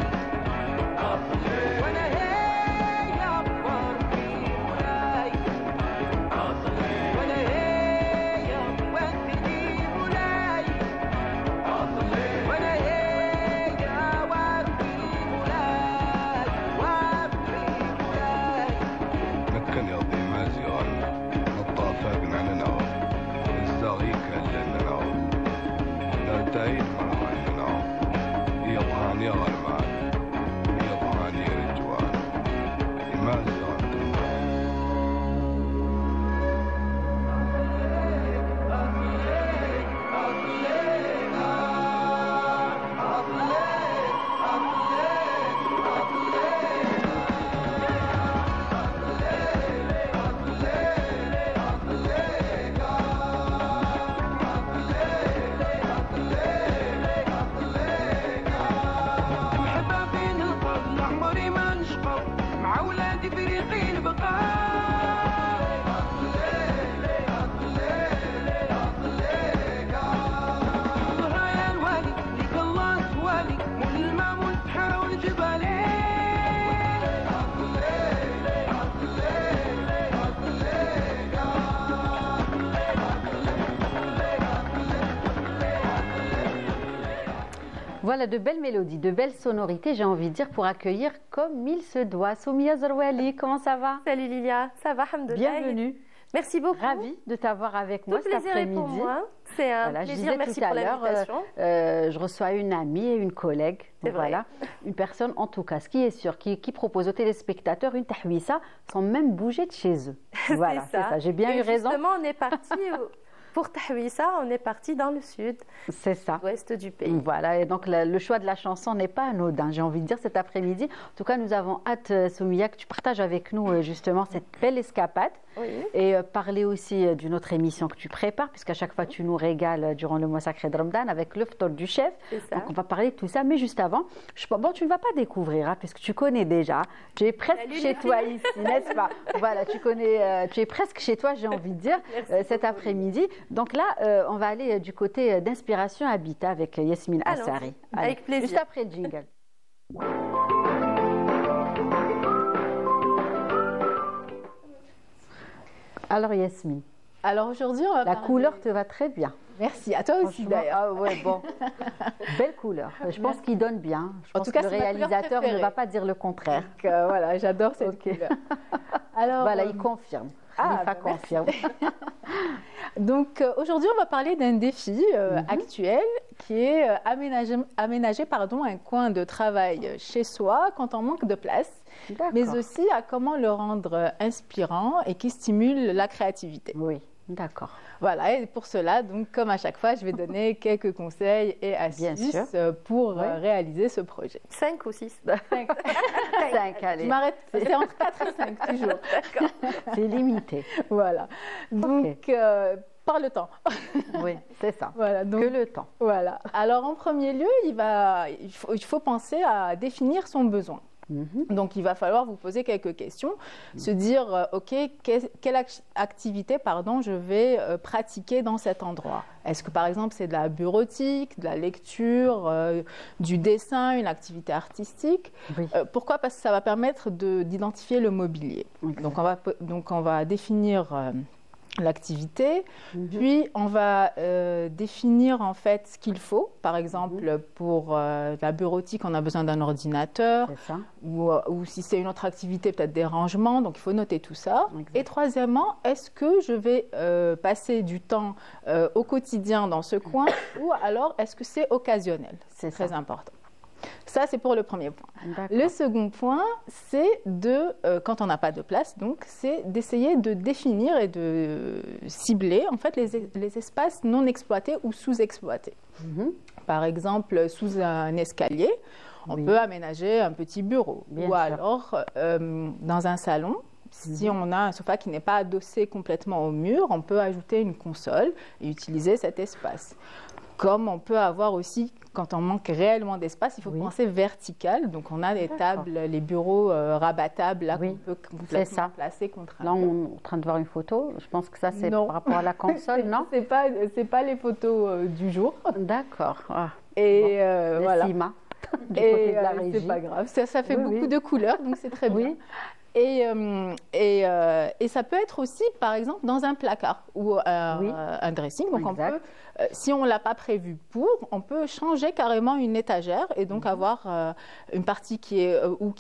ولا هي أكبر في مولاي ولا هي ودي مولاي ولا هي وفي مولاي وفي مولاي مكن يا ضي مازيار الطافة بنعننا الزاغي كلنا نرتاين معنا يضهان يا غرمان يضهان يا رجوان مازيار محبة بين الفضل عمري ما نشقى مع ولادي فريقين بقى الله يا الوالي ليك الله سوالي مول الماء والبحر والجبال Voilà de belles mélodies, de belles sonorités, j'ai envie de dire, pour accueillir comme il se doit. Soumia Zerouali, comment ça va? Salut Lilia, ça va, alhamdoulilah. Bienvenue. Merci beaucoup. Ravie de t'avoir avec moi cet plaisir est après-midi. pour moi. C'est un Voilà, plaisir, merci tout à pour l'heure, l'invitation. je reçois une amie et une collègue. C'est vrai. Voilà, une personne en tout cas, ce qui est sûr, qui propose aux téléspectateurs une tahwissa sans même bouger de chez eux. Voilà, c'est ça. J'ai bien Et eu raison. Justement, on est parti pour Tahwissa, on est parti dans le sud, C'est ça. l'ouest du pays. Voilà, et donc le choix de la chanson n'est pas anodin, j'ai envie de dire, cet après-midi. En tout cas, nous avons hâte, Soumia, que tu partages avec nous justement cette belle escapade. Oui. Et parler aussi d'une autre émission que tu prépares, puisqu'à chaque fois tu nous régales durant le mois sacré de Ramadan avec le ftor du chef. C'est ça. Donc on va parler de tout ça, mais juste avant, bon, tu ne vas pas découvrir, hein, puisque tu connais déjà. Tu es presque Salut, chez les toi filles. ici, n'est-ce pas? Voilà, tu connais, tu es presque chez toi, j'ai envie de dire, cet après-midi. Donc là, on va aller du côté d'Inspiration Habitat avec Yasmine Allons-y, Assari. avec plaisir. Juste après le jingle. Alors Yasmine, Alors aujourd'hui, on va la parler- couleur te va très bien. Merci, à toi aussi Franchement, d'ailleurs. ah ouais, bon. Belle couleur. Je pense qu'il donne bien. Je pense tout cas, que le c'est ma couleur réalisateur ne préférée. va pas dire le contraire. Donc, voilà, j'adore cette Ok. couleur. Alors, Voilà, il confirme. ah, Khalifa bah, merci. confirme. donc aujourd'hui, on va parler d'un défi actuel qui est aménager un coin de travail chez soi quand on manque de place, mais D'accord. aussi à comment le rendre inspirant et qui stimule la créativité. Oui, d'accord. Voilà, et pour cela, donc, comme à chaque fois, je vais donner quelques conseils et Bien astuces sûr. pour Oui. réaliser ce projet. 5 ou 6. 5, Je allez. m'arrête, c'est entre 4 et 5 toujours. C'est limité. Voilà. Donc, par le temps. Oui, c'est ça. Voilà, donc, Que le temps. voilà. Alors, en premier lieu, il faut penser à définir son besoin. Donc, il va falloir vous poser quelques questions, se dire, OK, quelle activité je vais pratiquer dans cet endroit? Est-ce que, par exemple, c'est de la bureautique, de la lecture, du dessin, une activité artistique? Oui. Pourquoi? Parce que ça va permettre d'identifier le mobilier. Donc, on va définir l'activité, puis on va définir en fait ce qu'il faut. Par exemple, pour la bureautique, on a besoin d'un ordinateur, C'est ça. ou si c'est une autre activité, peut-être des rangements, donc il faut noter tout ça. Exact. Et troisièmement, est-ce que je vais passer du temps au quotidien dans ce coin, ou alors est-ce que c'est occasionnel? C'est très important. Ça, c'est pour le premier point. Le second point, c'est quand on n'a pas de place, donc, c'est d'essayer de définir et de cibler en fait les espaces non exploités ou sous-exploités. Par exemple, sous un escalier, on peut aménager un petit bureau. Alors, dans un salon, si on a un sofa qui n'est pas adossé complètement au mur, on peut ajouter une console et utiliser cet espace. Comme on peut avoir aussi, quand on manque réellement d'espace, il faut penser vertical. Donc, on a des tables, les bureaux rabattables là qu'on peut complètement placer contre un mur. Là, on est en train de voir une photo. Je pense que ça, c'est par rapport à la console, non? C'est pas les photos du jour. D'accord. Et voilà. Et c'est pas grave. Ça fait beaucoup de couleurs, donc c'est très bien. Et ça peut être aussi, par exemple, dans un placard ou un dressing. Donc, on peut, si on ne l'a pas prévu on peut changer carrément une étagère et donc avoir une partie qui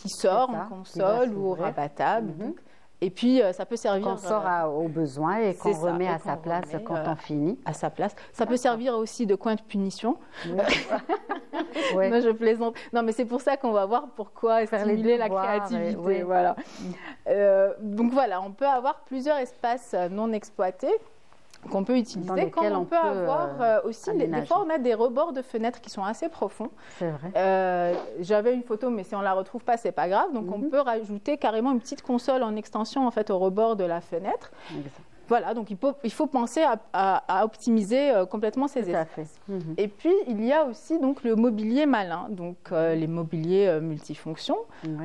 sort en console ou rabattable. Et puis, ça peut servir... Qu'on sort au besoin et qu'on remet à sa place quand on finit. À sa place. Ça peut servir aussi de coin de punition. Non, je plaisante. Non, mais c'est pour ça qu'on va voir pourquoi stimuler la créativité. Voilà. Donc voilà, on peut avoir plusieurs espaces non exploités qu'on peut utiliser, comme on peut avoir aussi, des fois on a des rebords de fenêtres qui sont assez profonds. C'est vrai. J'avais une photo, mais si on ne la retrouve pas, c'est pas grave. Donc on peut rajouter carrément une petite console en extension en fait au rebord de la fenêtre. Exact. Voilà, donc il faut penser à optimiser complètement ces espaces. Et puis, il y a aussi donc, le mobilier malin, donc les mobiliers multifonctions.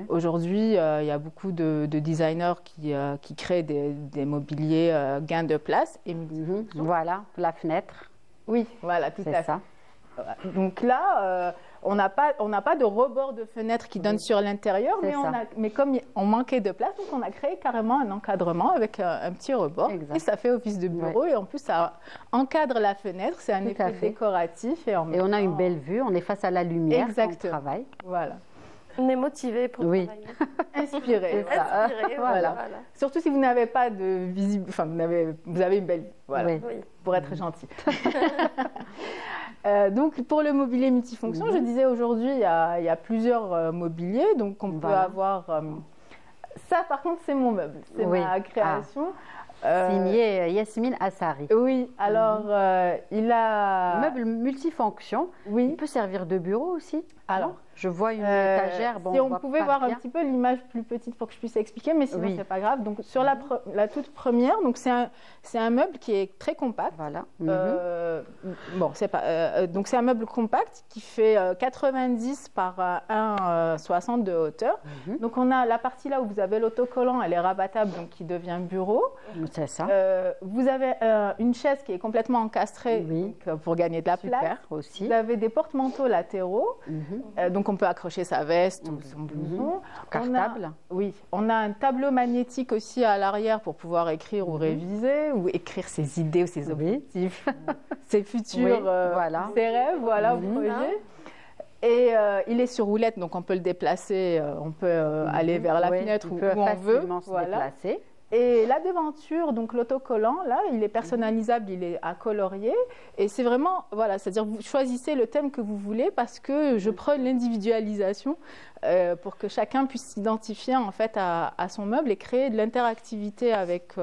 Aujourd'hui, il y a beaucoup de designers qui créent des mobiliers gain de place et multifonctions. Voilà, la fenêtre. Oui, voilà, tout à fait. Donc là, on n'a pas de rebord de fenêtre qui donne sur l'intérieur, mais comme on manquait de place, donc on a créé carrément un encadrement avec un petit rebord. Et ça fait office de bureau et en plus ça encadre la fenêtre, c'est un effet décoratif. Et on a une belle vue, on est face à la lumière quand on travaille. Voilà. On est motivé pour travailler. Inspiré. Voilà. Surtout si vous n'avez pas de visible, enfin vous avez une belle vue, voilà, pour être gentil. Donc, pour le mobilier multifonction, je disais aujourd'hui, il y a plusieurs mobiliers. Donc, on peut avoir... ça, par contre, c'est mon meuble. C'est ma création. Signé Yasmine Assari. Oui, alors, il a... Meuble multifonction. Oui. Il peut servir de bureau aussi. Alors, je vois une étagère. Si on pouvait voir un petit peu l'image plus petite pour que je puisse expliquer, mais sinon c'est pas grave. Donc sur la toute première, donc c'est un meuble qui est très compact. Voilà. Bon, c'est pas. Donc c'est un meuble compact qui fait 90 par 1,60 de hauteur. Donc on a la partie là où vous avez l'autocollant, elle est rabattable, donc qui devient bureau. C'est ça. Vous avez une chaise qui est complètement encastrée donc, pour gagner de la place. Aussi. Vous avez des porte-manteaux latéraux. Donc on peut accrocher sa veste ou son blouson. Cartable. On a un tableau magnétique aussi à l'arrière pour pouvoir écrire ou réviser ou écrire ses idées ou ses objectifs, ses futurs, ses rêves, voilà, vos projets. Et il est sur roulette, donc on peut le déplacer, on peut aller vers la fenêtre où on veut. Se déplacer. Et la devanture, donc l'autocollant, là, il est personnalisable, il est à colorier. Et c'est vraiment, voilà, c'est-à-dire vous choisissez le thème que vous voulez parce que je prône l'individualisation pour que chacun puisse s'identifier en fait à son meuble et créer de l'interactivité avec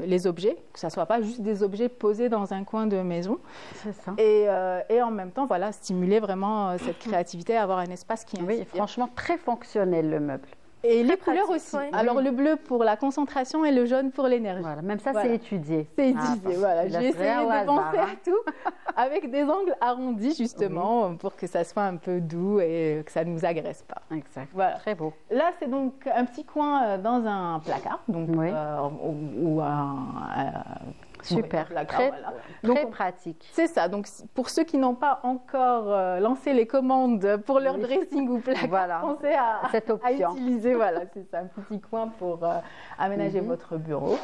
les objets, que ça ne soit pas juste des objets posés dans un coin de maison. C'est ça. Et en même temps, voilà, stimuler vraiment cette créativité, avoir un espace qui inspire. Oui, franchement, très fonctionnel le meuble. Et les couleurs aussi. Alors le bleu pour la concentration et le jaune pour l'énergie. Voilà, même ça c'est étudié. C'est étudié, voilà. J'ai essayé de penser à tout avec des angles arrondis justement pour que ça soit un peu doux et que ça ne nous agresse pas. Exact. Voilà. Très beau. Là c'est donc un petit coin dans un placard, donc ou un super, très pratique. C'est ça. Donc, pour ceux qui n'ont pas encore lancé les commandes pour leur dressing ou placard, pensez à utiliser. Voilà, c'est ça, un petit coin pour aménager votre bureau.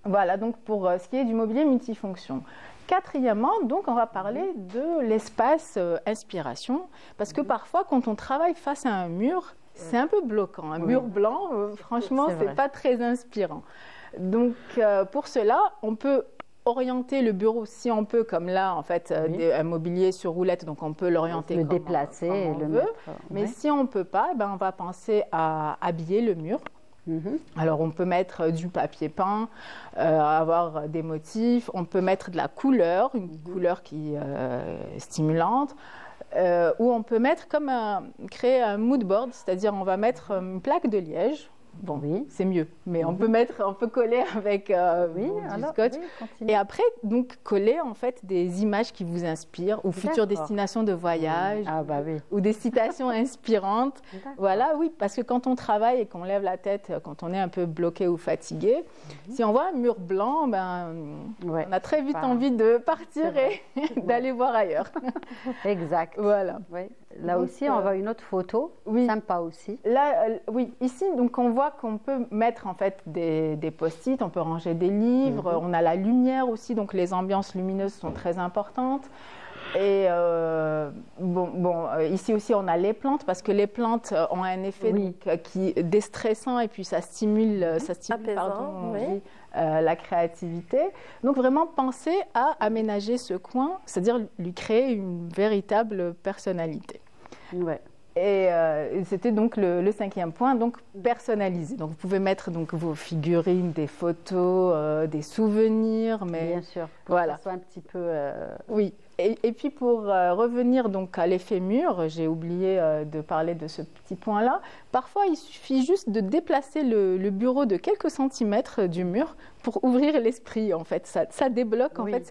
Voilà, donc pour ce qui est du mobilier multifonction. Quatrièmement, donc, on va parler de l'espace inspiration, parce que parfois, quand on travaille face à un mur, c'est un peu bloquant. Un mur blanc, franchement, c'est pas très inspirant. Donc, pour cela, on peut orienter le bureau si on peut, comme là, en fait, un mobilier sur roulette, donc on peut l'orienter le déplacer, comme on veut. Mais si on ne peut pas, on va penser à habiller le mur. Alors, on peut mettre du papier peint, avoir des motifs, on peut mettre de la couleur, une couleur qui est stimulante, ou on peut mettre créer un mood board, c'est-à-dire on va mettre une plaque de liège. Bon, oui, c'est mieux, mais on peut coller avec du scotch. Et après, donc, coller en fait des images qui vous inspirent ou futures destinations de voyage ou des citations inspirantes. Voilà, oui, parce que quand on travaille et qu'on lève la tête, quand on est un peu bloqué ou fatigué, si on voit un mur blanc, on a très vite envie de partir et d'aller voir ailleurs. Exact. Voilà. Oui. Là donc, aussi, on voit une autre photo, sympa aussi. Là, oui, ici, donc on voit qu'on peut mettre en fait des post-it, on peut ranger des livres, on a la lumière aussi, donc les ambiances lumineuses sont très importantes. Et ici aussi, on a les plantes, parce que les plantes ont un effet qui est déstressant et puis ça stimule, la créativité. Donc vraiment penser à aménager ce coin, c'est-à-dire lui créer une véritable personnalité. Et c'était donc le 5e point, donc personnaliser. Donc vous pouvez mettre donc vos figurines, des photos, des souvenirs, mais bien sûr, pour que ça soit un petit peu. Oui. Et puis pour revenir donc à l'effet mur, j'ai oublié de parler de ce petit point-là. Parfois, il suffit juste de déplacer le bureau de quelques centimètres du mur pour ouvrir l'esprit. En fait, ça débloque en fait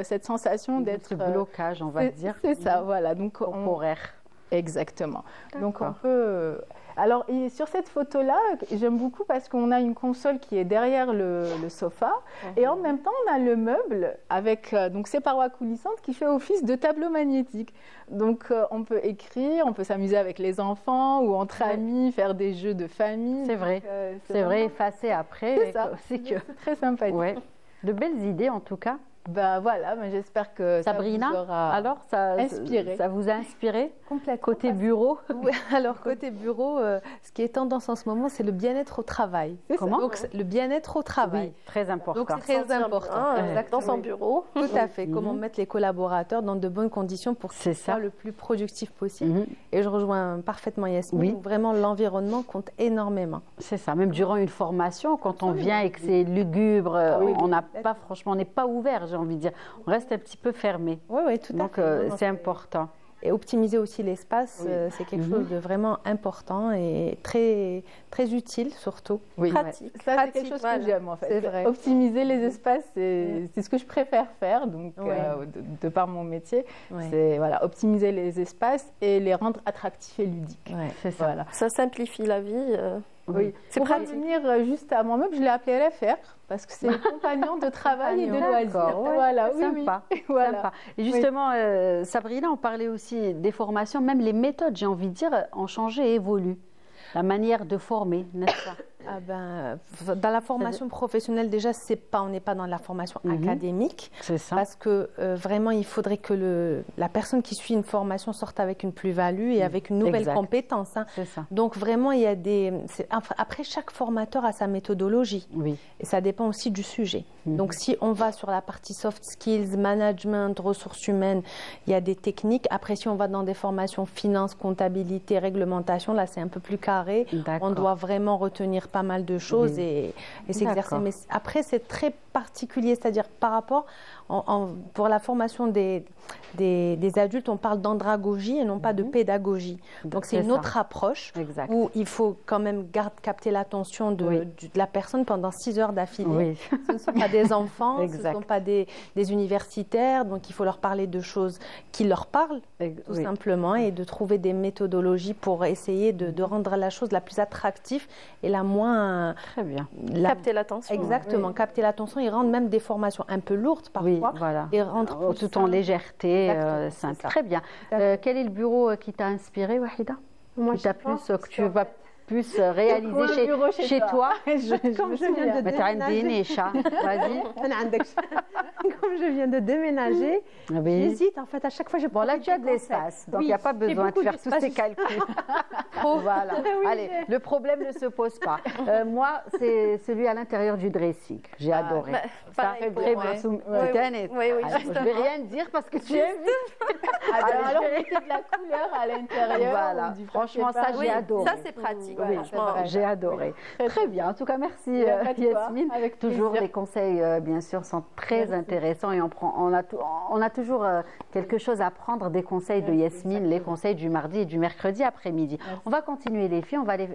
cette sensation d'être. Ce blocage, on va dire. C'est ça, voilà. Donc temporaire. Exactement. Donc on peut. Alors sur cette photo-là, j'aime beaucoup parce qu'on a une console qui est derrière le sofa et en même temps on a le meuble avec donc ces parois coulissantes qui fait office de tableau magnétique. Donc on peut écrire, on peut s'amuser avec les enfants ou entre amis, faire des jeux de famille. C'est vrai. C'est vrai, effacer après. C'est ça. C'est très sympathique. Ouais. De belles idées en tout cas. Ben voilà, mais j'espère que Sabrina, ça vous aura inspiré. Ça vous a inspiré complètement. Côté bureau. Oui, alors côté bureau, ce qui est tendance en ce moment, c'est le bien-être au travail. Comment? Donc le bien-être au travail. Oui, très important. Donc c'est très important. Dans son bureau. Tout à fait. Comment mettre les collaborateurs dans de bonnes conditions pour qu'ils soient le plus productif possible. Et je rejoins parfaitement Yasmine. Donc, vraiment, l'environnement compte énormément. C'est ça. Même durant une formation, quand on vient et que c'est lugubre, on n'a pas, franchement, on n'est pas ouvert. J'ai envie de dire, on reste un petit peu fermé. Oui, tout à fait. Donc c'est important. Et optimiser aussi l'espace, c'est quelque chose de vraiment important et très, très utile surtout. Oui. Pratique. Ça, c'est quelque chose que j'aime en fait. C'est vrai. Optimiser les espaces, c'est ce que je préfère faire, donc de par mon métier. C'est optimiser les espaces et les rendre attractifs et ludiques. C'est ça. Voilà. Ça simplifie la vie. Oui, c'est pour revenir juste à mon meuble, je l'ai appelé LFR parce que c'est compagnon de travail et de loisirs. Voilà, sympa. Sympa. Et justement, Sabrina, on parlait aussi des formations, même les méthodes, j'ai envie de dire, ont changé et évoluent. La manière de former, n'est-ce pas? Dans la formation professionnelle, déjà, on n'est pas dans la formation académique. C'est ça. Parce que vraiment, il faudrait que la personne qui suit une formation sorte avec une plus-value et avec une nouvelle compétence. Hein. C'est ça. Donc vraiment, il y a après, chaque formateur a sa méthodologie. Oui. Et ça dépend aussi du sujet. Donc si on va sur la partie soft skills, management, ressources humaines, il y a des techniques. Après, si on va dans des formations finance, comptabilité, réglementation, là, c'est un peu plus carré. On doit vraiment retenir pas mal de choses et s'exercer. Mais après, c'est très particulier, c'est-à-dire par rapport, pour la formation des adultes, on parle d'andragogie et non pas de pédagogie. Donc c'est une autre approche où il faut quand même capter l'attention de la personne pendant 6 heures d'affilée. Ce ne sont pas des enfants, ce ne sont pas des universitaires, donc il faut leur parler de choses qui leur parlent, tout simplement, et de trouver des méthodologies pour essayer de rendre la chose la plus attractive et la moins... Très bien. Capter l'attention. Exactement, capter l'attention et rendre même des formations un peu lourdes parfois. Et rendre tout en légèreté, simple. Très bien. Quel est le bureau qui t'a inspiré, Wahida? Moi, qui t'a plus, que tu vas puisse réaliser chez toi. Comme je viens de déménager. Vas-y. Comme je viens de déménager, j'hésite en fait à chaque fois. Bon, là tu as de l'espace, donc il n'y a pas besoin de faire tous ces calculs. Voilà. Allez, le problème ne se pose pas. Moi, c'est celui à l'intérieur du dressing. J'ai adoré. Ça fait vrai. Je ne vais rien dire parce que tu aimes. Alors, mettez de la couleur à l'intérieur. Voilà. Franchement, ça, j'ai adoré. Ça, c'est pratique. Oui, j'ai adoré. Très bien. En tout cas, merci Yasmine. Avec toujours les conseils, bien sûr, sont très intéressants et on a toujours quelque chose à prendre des conseils de Yasmine, les conseils du mardi et du mercredi après-midi. On va continuer les filles. On va aller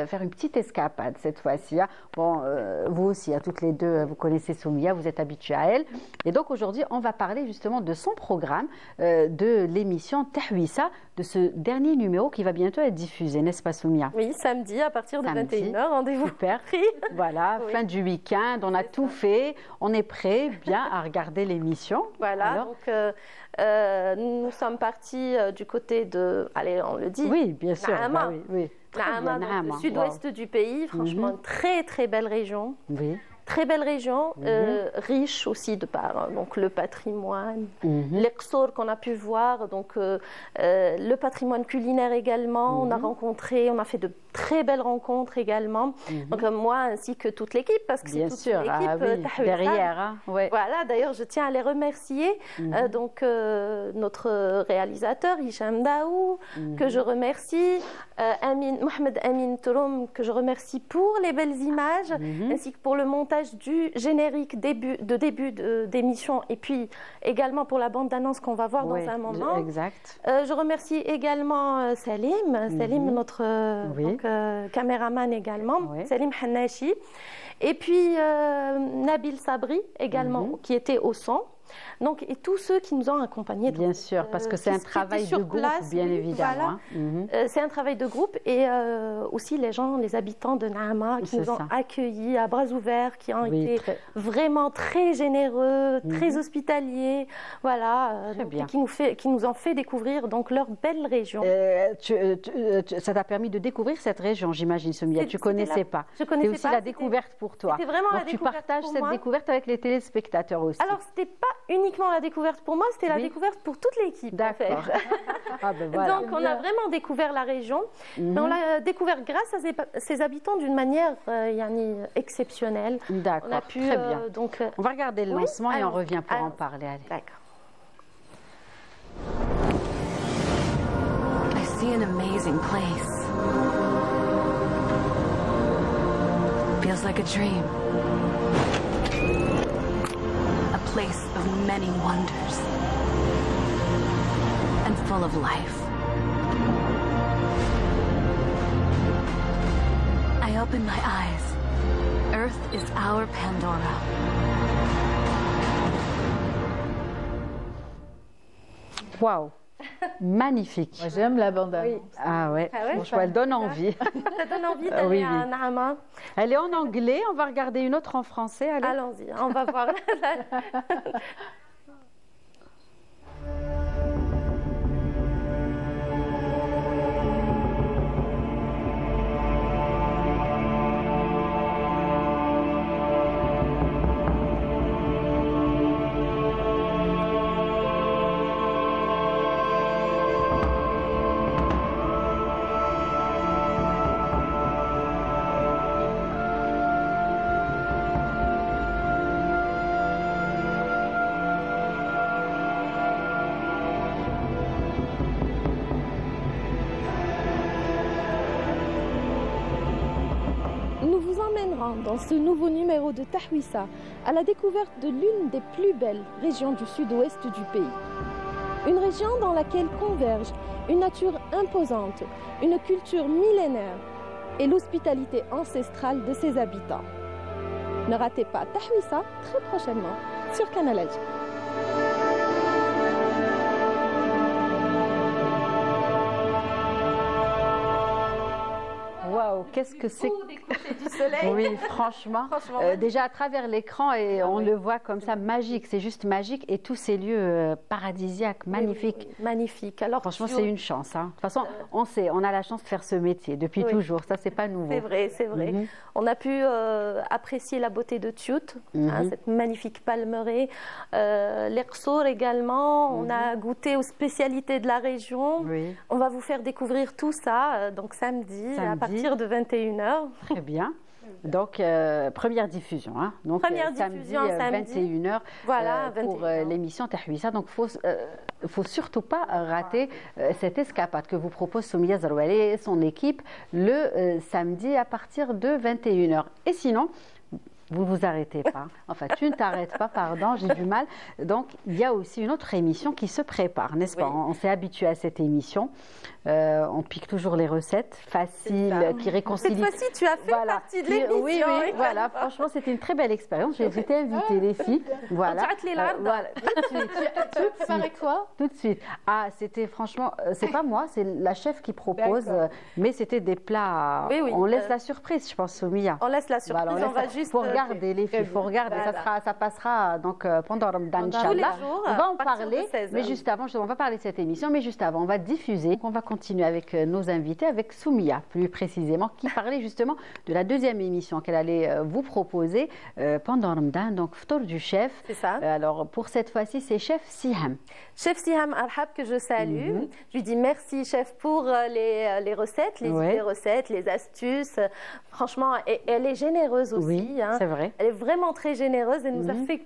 faire une petite escapade cette fois-ci. Bon, vous aussi, à toutes les deux, vous connaissez Soumia, vous êtes habitués à elle. Et donc aujourd'hui, on va parler justement de son programme, de l'émission Tahwissa, de ce dernier numéro qui va bientôt être diffusé, n'est-ce pas Soumia? Oui, samedi à partir de 21h, rendez-vous. Super. Voilà, fin du week-end, on a tout fait, on est prêt bien à regarder l'émission. Voilà, alors, donc nous sommes partis du côté de, allez, on le dit. Oui, bien sûr. Naama. Oui. Naama, donc le sud-ouest du pays, franchement, une très très belle région. Oui. Très belle région, riche aussi de par donc, le patrimoine, les qsours qu'on a pu voir, donc le patrimoine culinaire également. On a rencontré, on a fait de très belles rencontres également. Donc moi ainsi que toute l'équipe, parce que c'est toute l'équipe derrière. Hein, ouais. Voilà, d'ailleurs je tiens à les remercier. Donc notre réalisateur Hicham Daou, que je remercie, Mohamed Amin Touroum, que je remercie pour les belles images, ainsi que pour le montage du générique début d'émission, et puis également pour la bande d'annonce qu'on va voir dans un moment. Exact. Je remercie également Salim, notre caméraman également, Salim Hannachi, et puis Nabil Sabri également, qui était au son. Donc, et tous ceux qui nous ont accompagnés. Bien sûr, parce que c'est un travail de groupe, bien évidemment. Voilà. C'est un travail de groupe, et aussi les gens, les habitants de Naama qui nous ont accueillis à bras ouverts, qui ont été vraiment très généreux, très hospitaliers, voilà, qui nous ont fait découvrir donc leur belle région. Ça t'a permis de découvrir cette région, j'imagine, Soumia. Tu ne connaissais pas. Je connaissais pas. C'était aussi la découverte pour toi. C'était vraiment la découverte. Tu partages cette découverte avec les téléspectateurs aussi. Alors, c'était pas uniquement la découverte pour moi, c'était la découverte pour toute l'équipe. D'accord. Voilà. Donc, on a vraiment découvert la région. Mais on l'a découvert grâce à ses habitants d'une manière exceptionnelle. D'accord, très bien. Donc, on va regarder le lancement et on revient pour en parler. D'accord. I see an amazing place. Feels like a dream. A place of many wonders and full of life. I open my eyes. Earth is our Pandora. Waouh! Magnifique. Moi, j'aime la bande-annonce. Oui. Ah ouais, franchement, elle donne envie. Ça donne envie d'aller à Naama. Elle est en anglais, on va regarder une autre en français. Allons-y, on va voir. Dans ce nouveau numéro de Tahwissa, à la découverte de l'une des plus belles régions du sud-ouest du pays. Une région dans laquelle convergent une nature imposante, une culture millénaire et l'hospitalité ancestrale de ses habitants. Ne ratez pas Tahwissa très prochainement sur Canal Alger. Waouh! Waouh, qu'est-ce que c'est? Des couchers du soleil. Oui, franchement. Déjà à travers l'écran, et on le voit comme ça, magique. C'est juste magique. Et tous ces lieux paradisiaques, magnifiques. Oui, magnifique. Alors, franchement, c'est une chance. Hein. De toute façon, on sait, on a la chance de faire ce métier depuis toujours. Ça, c'est pas nouveau. C'est vrai, c'est vrai. On a pu apprécier la beauté de Tiout, cette magnifique palmeraie. Les Qsour également. On a goûté aux spécialités de la région. On va vous faire découvrir tout ça, donc samedi à partir de 21h. Très bien. Donc, première diffusion. Hein. Donc, première diffusion samedi. 21h voilà, pour l'émission Tahwissa. Donc, il ne faut surtout pas rater cette escapade que vous propose Soumia Zerouali et son équipe le samedi à partir de 21h. Et sinon, vous ne vous arrêtez pas. Enfin, tu ne t'arrêtes pas, pardon, j'ai du mal. Donc, il y a aussi une autre émission qui se prépare, n'est-ce pas? On s'est habitué à cette émission. On pique toujours les recettes faciles, qui réconcilient. Cette fois-ci, tu as fait partie de l'émission. Oui, voilà. Franchement, c'était une très belle expérience. J'ai été invitée, les filles. Voilà. Voilà. Tu veux préparer quoi? Tout de suite. Ah, c'était franchement, c'est pas moi, c'est la chef qui propose, mais c'était des plats. On laisse la surprise, je pense, Soumia. On laisse la surprise. Voilà, on va juste. Faut regarder les filles, il faut regarder. Ça passera donc pendant Ramadan, Inch'Allah. On va en parler, mais juste avant, on va parler de cette émission, mais juste avant, on va diffuser. On va continuer avec nos invités, avec Soumia, plus précisément, qui parlait justement de la deuxième émission qu'elle allait vous proposer pendant Ramadan, donc Ftour du chef. C'est ça. Alors, pour cette fois-ci, c'est chef Siham. Chef Siham Arhab, que je salue. Je lui dis merci, chef, pour les recettes, les idées recettes, les astuces. Franchement, elle est généreuse aussi. Oui, c'est vrai. Elle est vraiment très généreuse. Elle nous a fait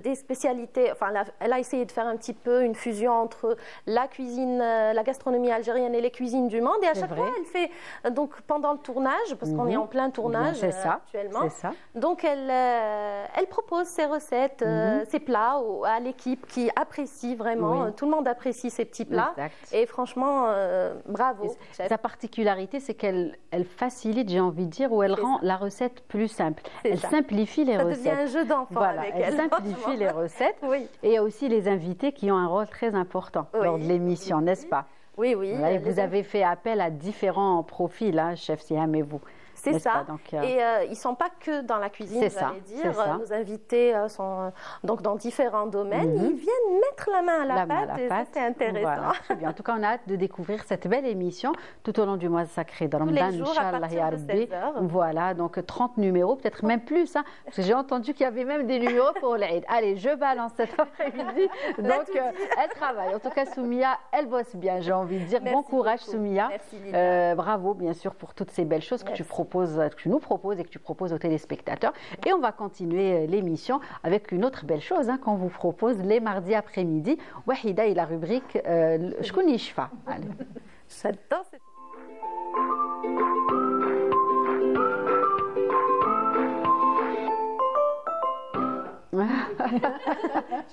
des spécialités. Enfin, elle a essayé de faire un petit peu une fusion entre la cuisine, la gastronomie algérienne et les cuisines du monde. Et à chaque fois, elle fait donc pendant le tournage, parce qu'on est en plein tournage actuellement. C'est ça. Donc elle propose ses recettes, ses plats à l'équipe qui apprécie vraiment. Tout le monde apprécie ces petits plats. Exact. Et franchement, bravo. Sa particularité, c'est qu'elle facilite, j'ai envie de dire, ou elle rend la recette plus simple. Elle simplifie les recettes. Ça devient un jeu d'enfant avec elle. Elle simplifie les recettes. Et il y a aussi les invités qui ont un rôle très important lors de l'émission, n'est-ce pas? Oui, oui. Voilà, et vous avez fait appel à différents profils, hein, chef Siham et vous. C'est ça. Et ils ne sont pas que dans la cuisine, j'allais dire. Nos invités sont donc dans différents domaines. Ils viennent mettre la main à la pâte et c'est intéressant. Voilà, très bien. En tout cas, on a hâte de découvrir cette belle émission tout au long du mois sacré de Ramadan. Tous les jours à partir de 16h. Voilà, donc 30 numéros, peut-être même plus. Hein, parce que j'ai entendu qu'il y avait même des numéros pour l'Aïd. Allez, je balance cet après-midi. Donc, elle travaille. En tout cas, Soumia, elle bosse bien, j'ai envie de dire. Bon courage, Soumia. Merci, bravo, bien sûr, pour toutes ces belles choses que tu nous proposes et que tu proposes aux téléspectateurs. Et on va continuer l'émission avec une autre belle chose qu'on vous propose les mardis après-midi. Wahida et la rubrique Shkoun Yishfa. J'adore cette...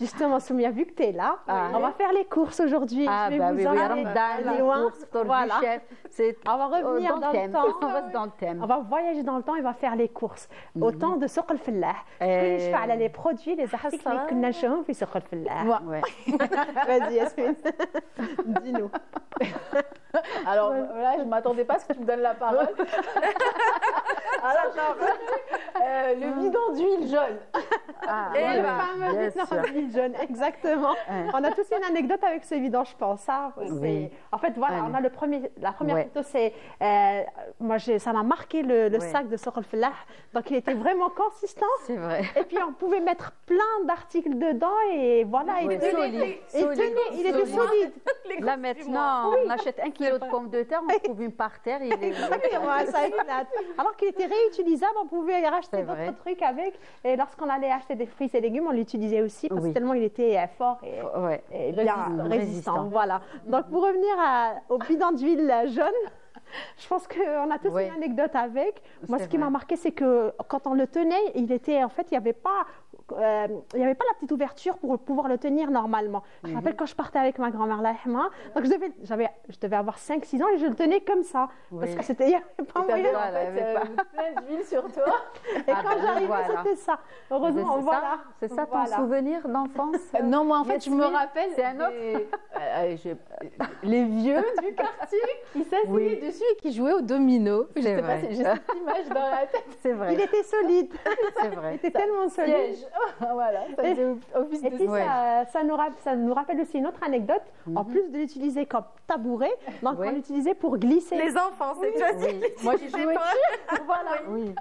Justement, Soumia, vu que tu es là, on va faire les courses aujourd'hui. Les courses, voilà. On va revenir dans le temps. On reste dans le thème. On va voyager dans le temps et on va faire les courses. Au temps de Souk el-Fellah. Je fais les produits, les articles que nous avons fait Souk el-Fellah. Vas-y, Yasmine. Dis-nous. Alors là, je ne m'attendais pas à ce que tu me donnes la parole. Alors, le bidon d'huile jaune. Et le fameux bidon d'huile jaune, exactement. On a tous une anecdote avec ce bidon, je pense. En fait, voilà, on a la première photo, c'est... moi, ça m'a marqué le sac de Souk el-Fellah. Donc, il était vraiment consistant. C'est vrai. Et puis, on pouvait mettre plein d'articles dedans et voilà. Il était solide. Il était solide. Là, maintenant, on achète 1 kilo de pommes de terre, on trouve une par terre. Exactement, ça éclate. Alors qu'il était réutilisable, on pouvait racheter d'autres trucs avec. Et lorsqu'on allait acheter des fruits et légumes, on l'utilisait aussi parce que tellement il était fort et bien résistant. Voilà. Donc, pour revenir au bidon d'huile jaune, je pense qu'on a tous une anecdote avec. Moi, ce qui m'a marqué, c'est que quand on le tenait, il n'y avait pas il n'y avait pas la petite ouverture pour pouvoir le tenir normalement. Je me rappelle quand je partais avec ma grand-mère Lahma, donc je devais avoir 5-6 ans et je le tenais comme ça. Parce que il n'y avait pas moyen. Plein d'huile sur toi. Et quand j'arrivais, c'était ça. Heureusement, voilà. C'est ça ton souvenir d'enfance? Non, moi en fait, je me rappelle. C'est un autre. Les vieux du quartier qui s'asseyaient dessus et qui jouaient au domino. Je sais pas, j'ai cette image dans la tête. C'est vrai. Il était solide. C'est vrai. Il était tellement solide. Voilà, ça faisait office de puis ça nous rappelle aussi une autre anecdote. En plus de l'utiliser comme tabouret, donc on l'utilisait pour glisser. Les enfants, c'est Moi, j'ai joué dessus. Voilà.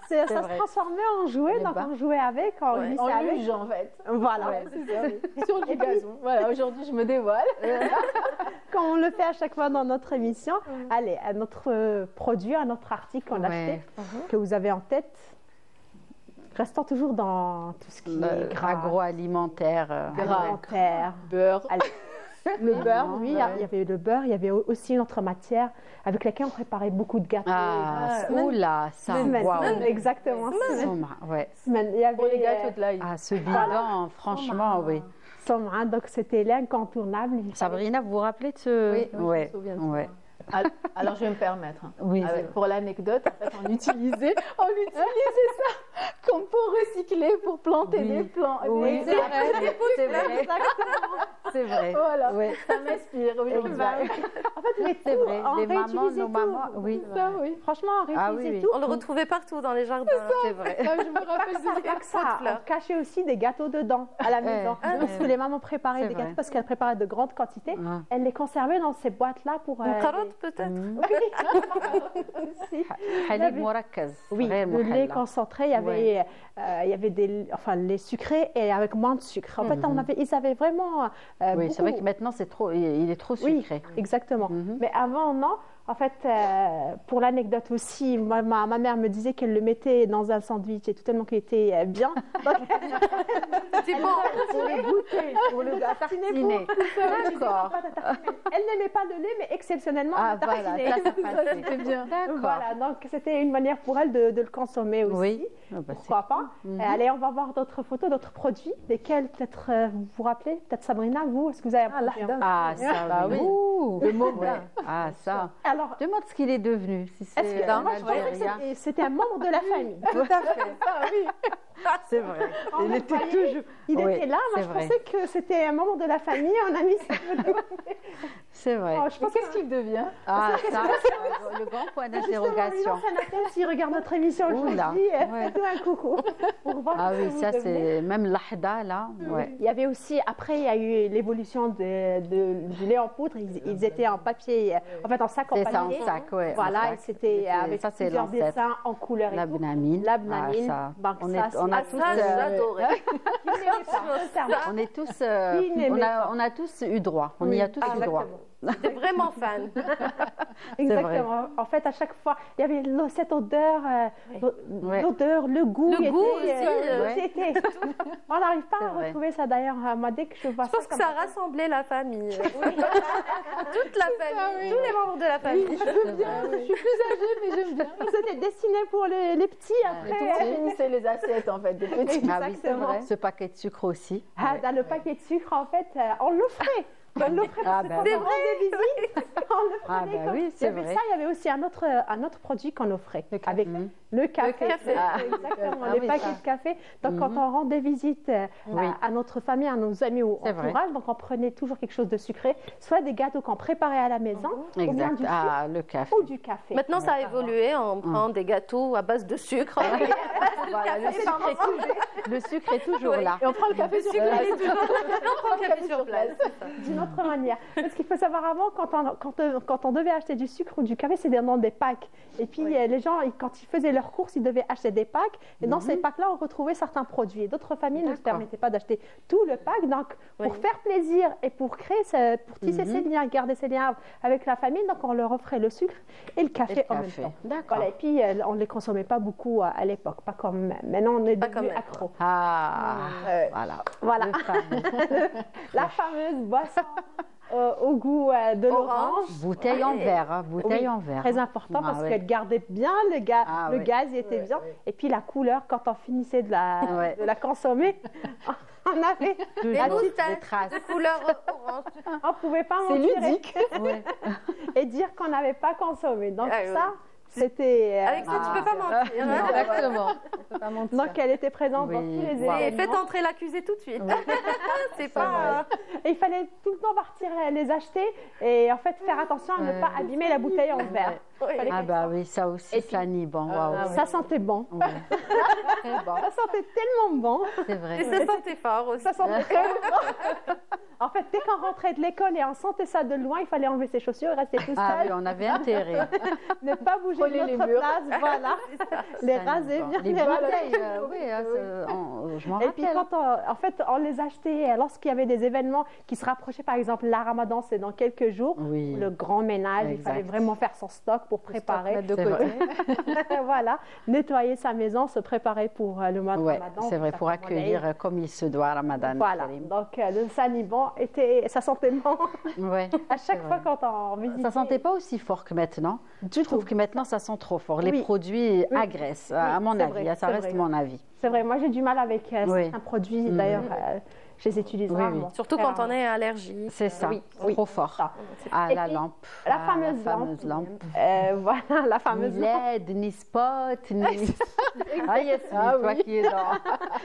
Ça se transformait en jouet, donc on jouait avec, on glissait avec. En luge, en fait. Voilà. Sur du gazon. Voilà, aujourd'hui, je me dévoile. Quand on le fait à chaque fois dans notre émission, allez, à notre produit, à notre article qu'on achetait, que vous avez en tête. Restons toujours dans tout ce qui est agroalimentaire, beurre. Le beurre, oui, il y avait le beurre. Il y avait aussi une autre matière avec laquelle on préparait beaucoup de gâteaux. Oula, ça, exactement. Il y avait les gâteaux de l'ail. Ce bidon, franchement, oui. Donc c'était l'incontournable. Sabrina, vous vous rappelez de ce... Oui, je me souviens de ça. Alors, je vais me permettre. Pour l'anecdote, en fait, on utilisait ça comme pour recycler, pour planter des plants. Oui, c'est vrai. C'est vrai. Voilà, ça m'inspire aujourd'hui. En fait, c'est vrai. Nos mamans, oui. Franchement, on réutilisait tout. On le retrouvait partout dans les jardins. C'est vrai. Je me rappelle de ça. On cachait aussi des gâteaux dedans à la maison. Parce que les mamans préparaient des gâteaux parce qu'elles préparaient de grandes quantités. Elles les conservaient dans ces boîtes-là pour... peut-être. Oui, le lait concentré, il y avait les sucrés et avec moins de sucre. En fait, ils avaient vraiment oui, c'est vrai que maintenant il est trop sucré. Oui, exactement. Mais avant, non. En fait, pour l'anecdote aussi, ma mère me disait qu'elle le mettait dans un sandwich et tout tellement qu'il était bien. C'est bon. Pour le goûter, pour le tartiner. D'accord. Elle n'aimait pas le lait, mais exceptionnellement, tartiner. Voilà, ça c'était bien. Voilà, donc c'était une manière pour elle de le consommer aussi. Oui. Pourquoi pas. Allez, on va voir d'autres photos, d'autres produits. Lesquels, peut-être, vous vous rappelez? Peut-être Sabrina, vous, est-ce que vous avez un ça, oui. Le mot ça. Alors, demande ce qu'il est devenu. Si c'est c'était un membre de la famille. Tout à fait. Oui. C'est vrai. Il était toujours. Il était là. Moi, je pensais que c'était un membre de la famille. On a mis cette photo. C'est vrai. Qu'est-ce qu'il devient? Ça, c'est le grand point d'interrogation. S'il regarde notre émission aujourd'hui, faites-nous un coucou. Oui, ça, c'est même l'ahda, là. Il y avait aussi, après, il y a eu l'évolution du lait en poudre. Ils étaient en papier, en fait, en sac en papier. C'est ça, en sac, oui. Voilà, et c'était avec plusieurs dessins en couleur et tout. L'abnamine. On a tous... J'adorais. On est tous... On a tous eu droit. On y a tous eu droit. J'étais vraiment fan. Exactement. En fait, à chaque fois, il y avait cette odeur, l'odeur, le goût. Le goût aussi. On n'arrive pas à retrouver ça d'ailleurs. Moi, dès que je vois ça. Je pense que ça rassemblait la famille. Toute la famille. Tous les membres de la famille. Je suis plus âgée, mais j'aime bien. C'était dessiné pour les petits après. On finissait les assiettes en fait des petits. Exactement. Ce paquet de sucre aussi. Dans le paquet de sucre, en fait, on l'offrait. On l'offrait parce qu'on rendait visite. On le prenait oui, c'est vrai. Ça, il y avait aussi un autre produit qu'on offrait avec le café. Exactement, les paquets de café. Donc, quand on rendait visite à notre famille, à nos amis ou entourage, donc on prenait toujours quelque chose de sucré, soit des gâteaux qu'on préparait à la maison, ou bien du sucre le café. ou du café. Maintenant, ça a évolué. On prend des gâteaux à base de sucre. Le sucre est toujours là. Et on prend le café sur place. On prend le café sur place. D'une autre manière. Parce qu'il faut savoir, avant, quand on devait acheter du sucre ou du café, c'était dans des packs. Et puis, les gens, quand ils faisaient leurs courses, ils devaient acheter des packs. Et dans ces packs-là, on retrouvait certains produits. Et d'autres familles ne se permettaient pas d'acheter tout le pack. Donc, pour faire plaisir et pour pour tisser ces liens, garder ces liens avec la famille, donc on leur offrait le sucre et le café en même temps. Voilà. Et puis, on ne les consommait pas beaucoup à l'époque. Pas comme maintenant, on est devenu accro. Voilà. La fameuse boisson au goût de l'orange. Bouteille en verre, bouteille en verre. Très important parce qu'elle gardait bien le gaz, il était bien. Et puis la couleur, quand on finissait de la consommer, on avait la petite trace de couleur orange. On ne pouvait pas mentir. C'est ludique. Et dire qu'on n'avait pas consommé. Donc ça... C'était. Avec ça, tu ne peux pas mentir. Exactement. On peut pas mentir. Donc, elle était présente dans tous les événements. Et faites entrer l'accusé tout de suite. C'est pas. Et il fallait tout le temps partir les acheter et en fait faire attention à ne pas abîmer la bouteille en verre. Ah bah oui, ça aussi, ça nie bon. Ça sentait bon. Ça sentait tellement bon. C'est vrai. Et ça sentait fort aussi. Ça sentait très bon. En fait, dès qu'on rentrait de l'école et on sentait ça de loin, il fallait enlever ses chaussures et rester tout seul. Ah oui, on avait intérêt. Ne pas bouger de notre place, voilà. Les raser bien. Les bouteilles, oui, je m'en rappelle. Et puis quand en fait, on les achetait lorsqu'il y avait des événements qui se rapprochaient, par exemple, la Ramadan, c'est dans quelques jours, le grand ménage, il fallait vraiment faire son stock pour préparer. De côté. Voilà, nettoyer sa maison, se préparer pour le mois de Ramadan. C'est vrai, pour accueillir comme il se doit Ramadan. Voilà, donc le saniban ça sentait bon. À chaque fois quand on visitait. Ça sentait pas aussi fort que maintenant. Je trouve que maintenant ça sent trop fort. Les produits agressent, à mon avis. Ça reste mon avis. C'est vrai, moi j'ai du mal avec certains produits. D'ailleurs, je les utilise rarement. Surtout quand on est allergique. C'est ça, trop fort. Ah, la lampe. La fameuse lampe. Voilà, la fameuse lampe. Ni LED, ni spot, ni... Ah, Yasmine, toi qui es dans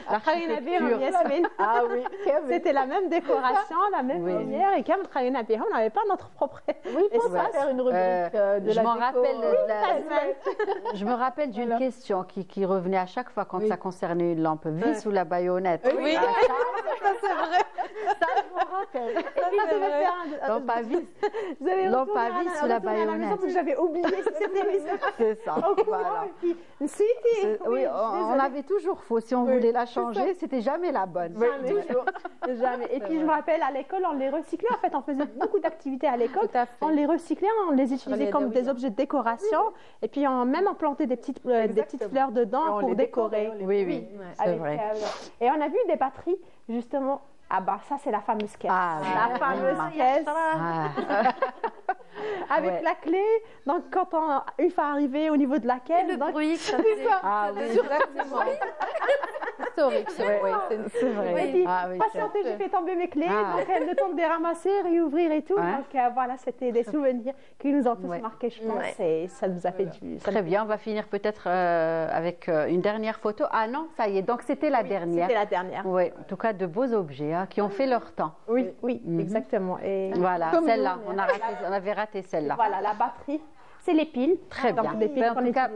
l'architecture. Ah oui. C'était la même décoration, la même lumière. Et comme on n'avait pas notre propre... Oui, pour ça, faire une rubrique de la déco. Je me rappelle d'une question qui revenait à chaque fois quand ça concernait une lampe. Vis ou la baïonnette? Oui. C'est vrai. Ça, je m'en rappelle. Lampe à vis. Lampe à vis ou la baïonnette? J'avais oublié que c'était c'est ça. Voilà. Oui, on avait toujours faux. Si on voulait la changer, c'était jamais la bonne. Jamais. Et puis je me rappelle à l'école, on les recyclait. En fait, on faisait beaucoup d'activités à l'école. On les recyclait, on les utilisait comme des objets de décoration. Et puis même on plantait des petites fleurs dedans pour décorer. Oui, c'est vrai. Et on a vu des batteries justement. Ah bah ça c'est la fameuse caisse. La fameuse caisse. Avec la clé. Donc quand une fois arrivé au niveau de la caisse, le bruit que ça faisait. Ah oui, exactement. Historique, c'est vrai. C'est vrai. Et puis, patientez, j'ai fait tomber mes clés. Donc le temps de les ramasser, réouvrir et tout. Donc voilà, c'était des souvenirs qui nous ont tous marqués, je pense. Et ça nous a fait du... Très bien, on va finir peut-être avec une dernière photo. Ah non, ça y est, donc c'était la dernière. C'était la dernière. Oui, en tout cas de beaux objets qui ont fait leur temps. Oui, exactement. Et voilà, celle-là, on avait raté celle-là. Voilà, la batterie. C'est les piles. Très bien. En tout cas,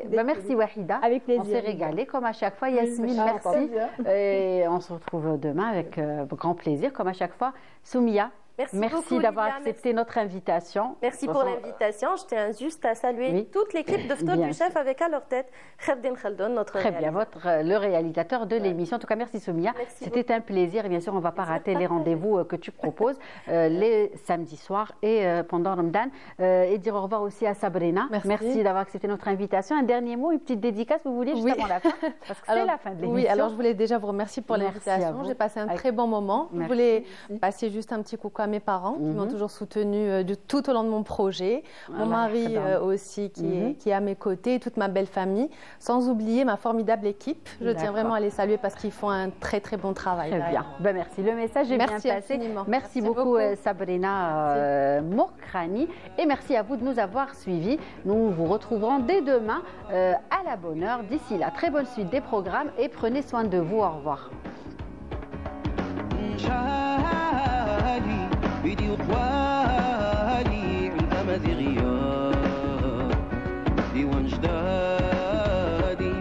merci Wahida. Avec plaisir. On s'est régalé comme à chaque fois. Yasmine, merci. Et on se retrouve demain avec grand plaisir comme à chaque fois. Soumia. Merci d'avoir accepté notre invitation. Merci pour l'invitation. Je tiens juste à saluer toute l'équipe de Ftour du Chef avec à leur tête Kherdin Khaldoun, notre réalisateur. Très bien, le réalisateur de l'émission. En tout cas, merci Soumia. C'était un plaisir. Et bien sûr, on ne va pas rater les rendez-vous que tu proposes les samedis soirs et pendant Ramadan. Et dire au revoir aussi à Sabrina. Merci d'avoir accepté notre invitation. Un dernier mot, une petite dédicace, vous voulez, juste avant la fin? Parce que c'est la fin de l'émission. Oui, alors je voulais déjà vous remercier pour l'invitation. J'ai passé un très bon moment. Je voulais passer juste un petit coucou à mes parents qui m'ont toujours soutenue tout au long de mon projet, mon mari aussi qui est à mes côtés, toute ma belle famille, sans oublier ma formidable équipe. Je tiens vraiment à les saluer parce qu'ils font un très très bon travail. Très bien. Ben, merci. Le message est bien passé. Infiniment. Merci beaucoup Sabrina Mourkrani et merci à vous de nous avoir suivis. Nous vous retrouverons dès demain à la bonne heure. D'ici là, très bonne suite des programmes et prenez soin de vous. Au revoir. فيديو طوالي عندما ذي غياب ديوان جدادي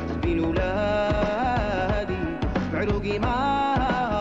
سبيل ولادي بعروقي ما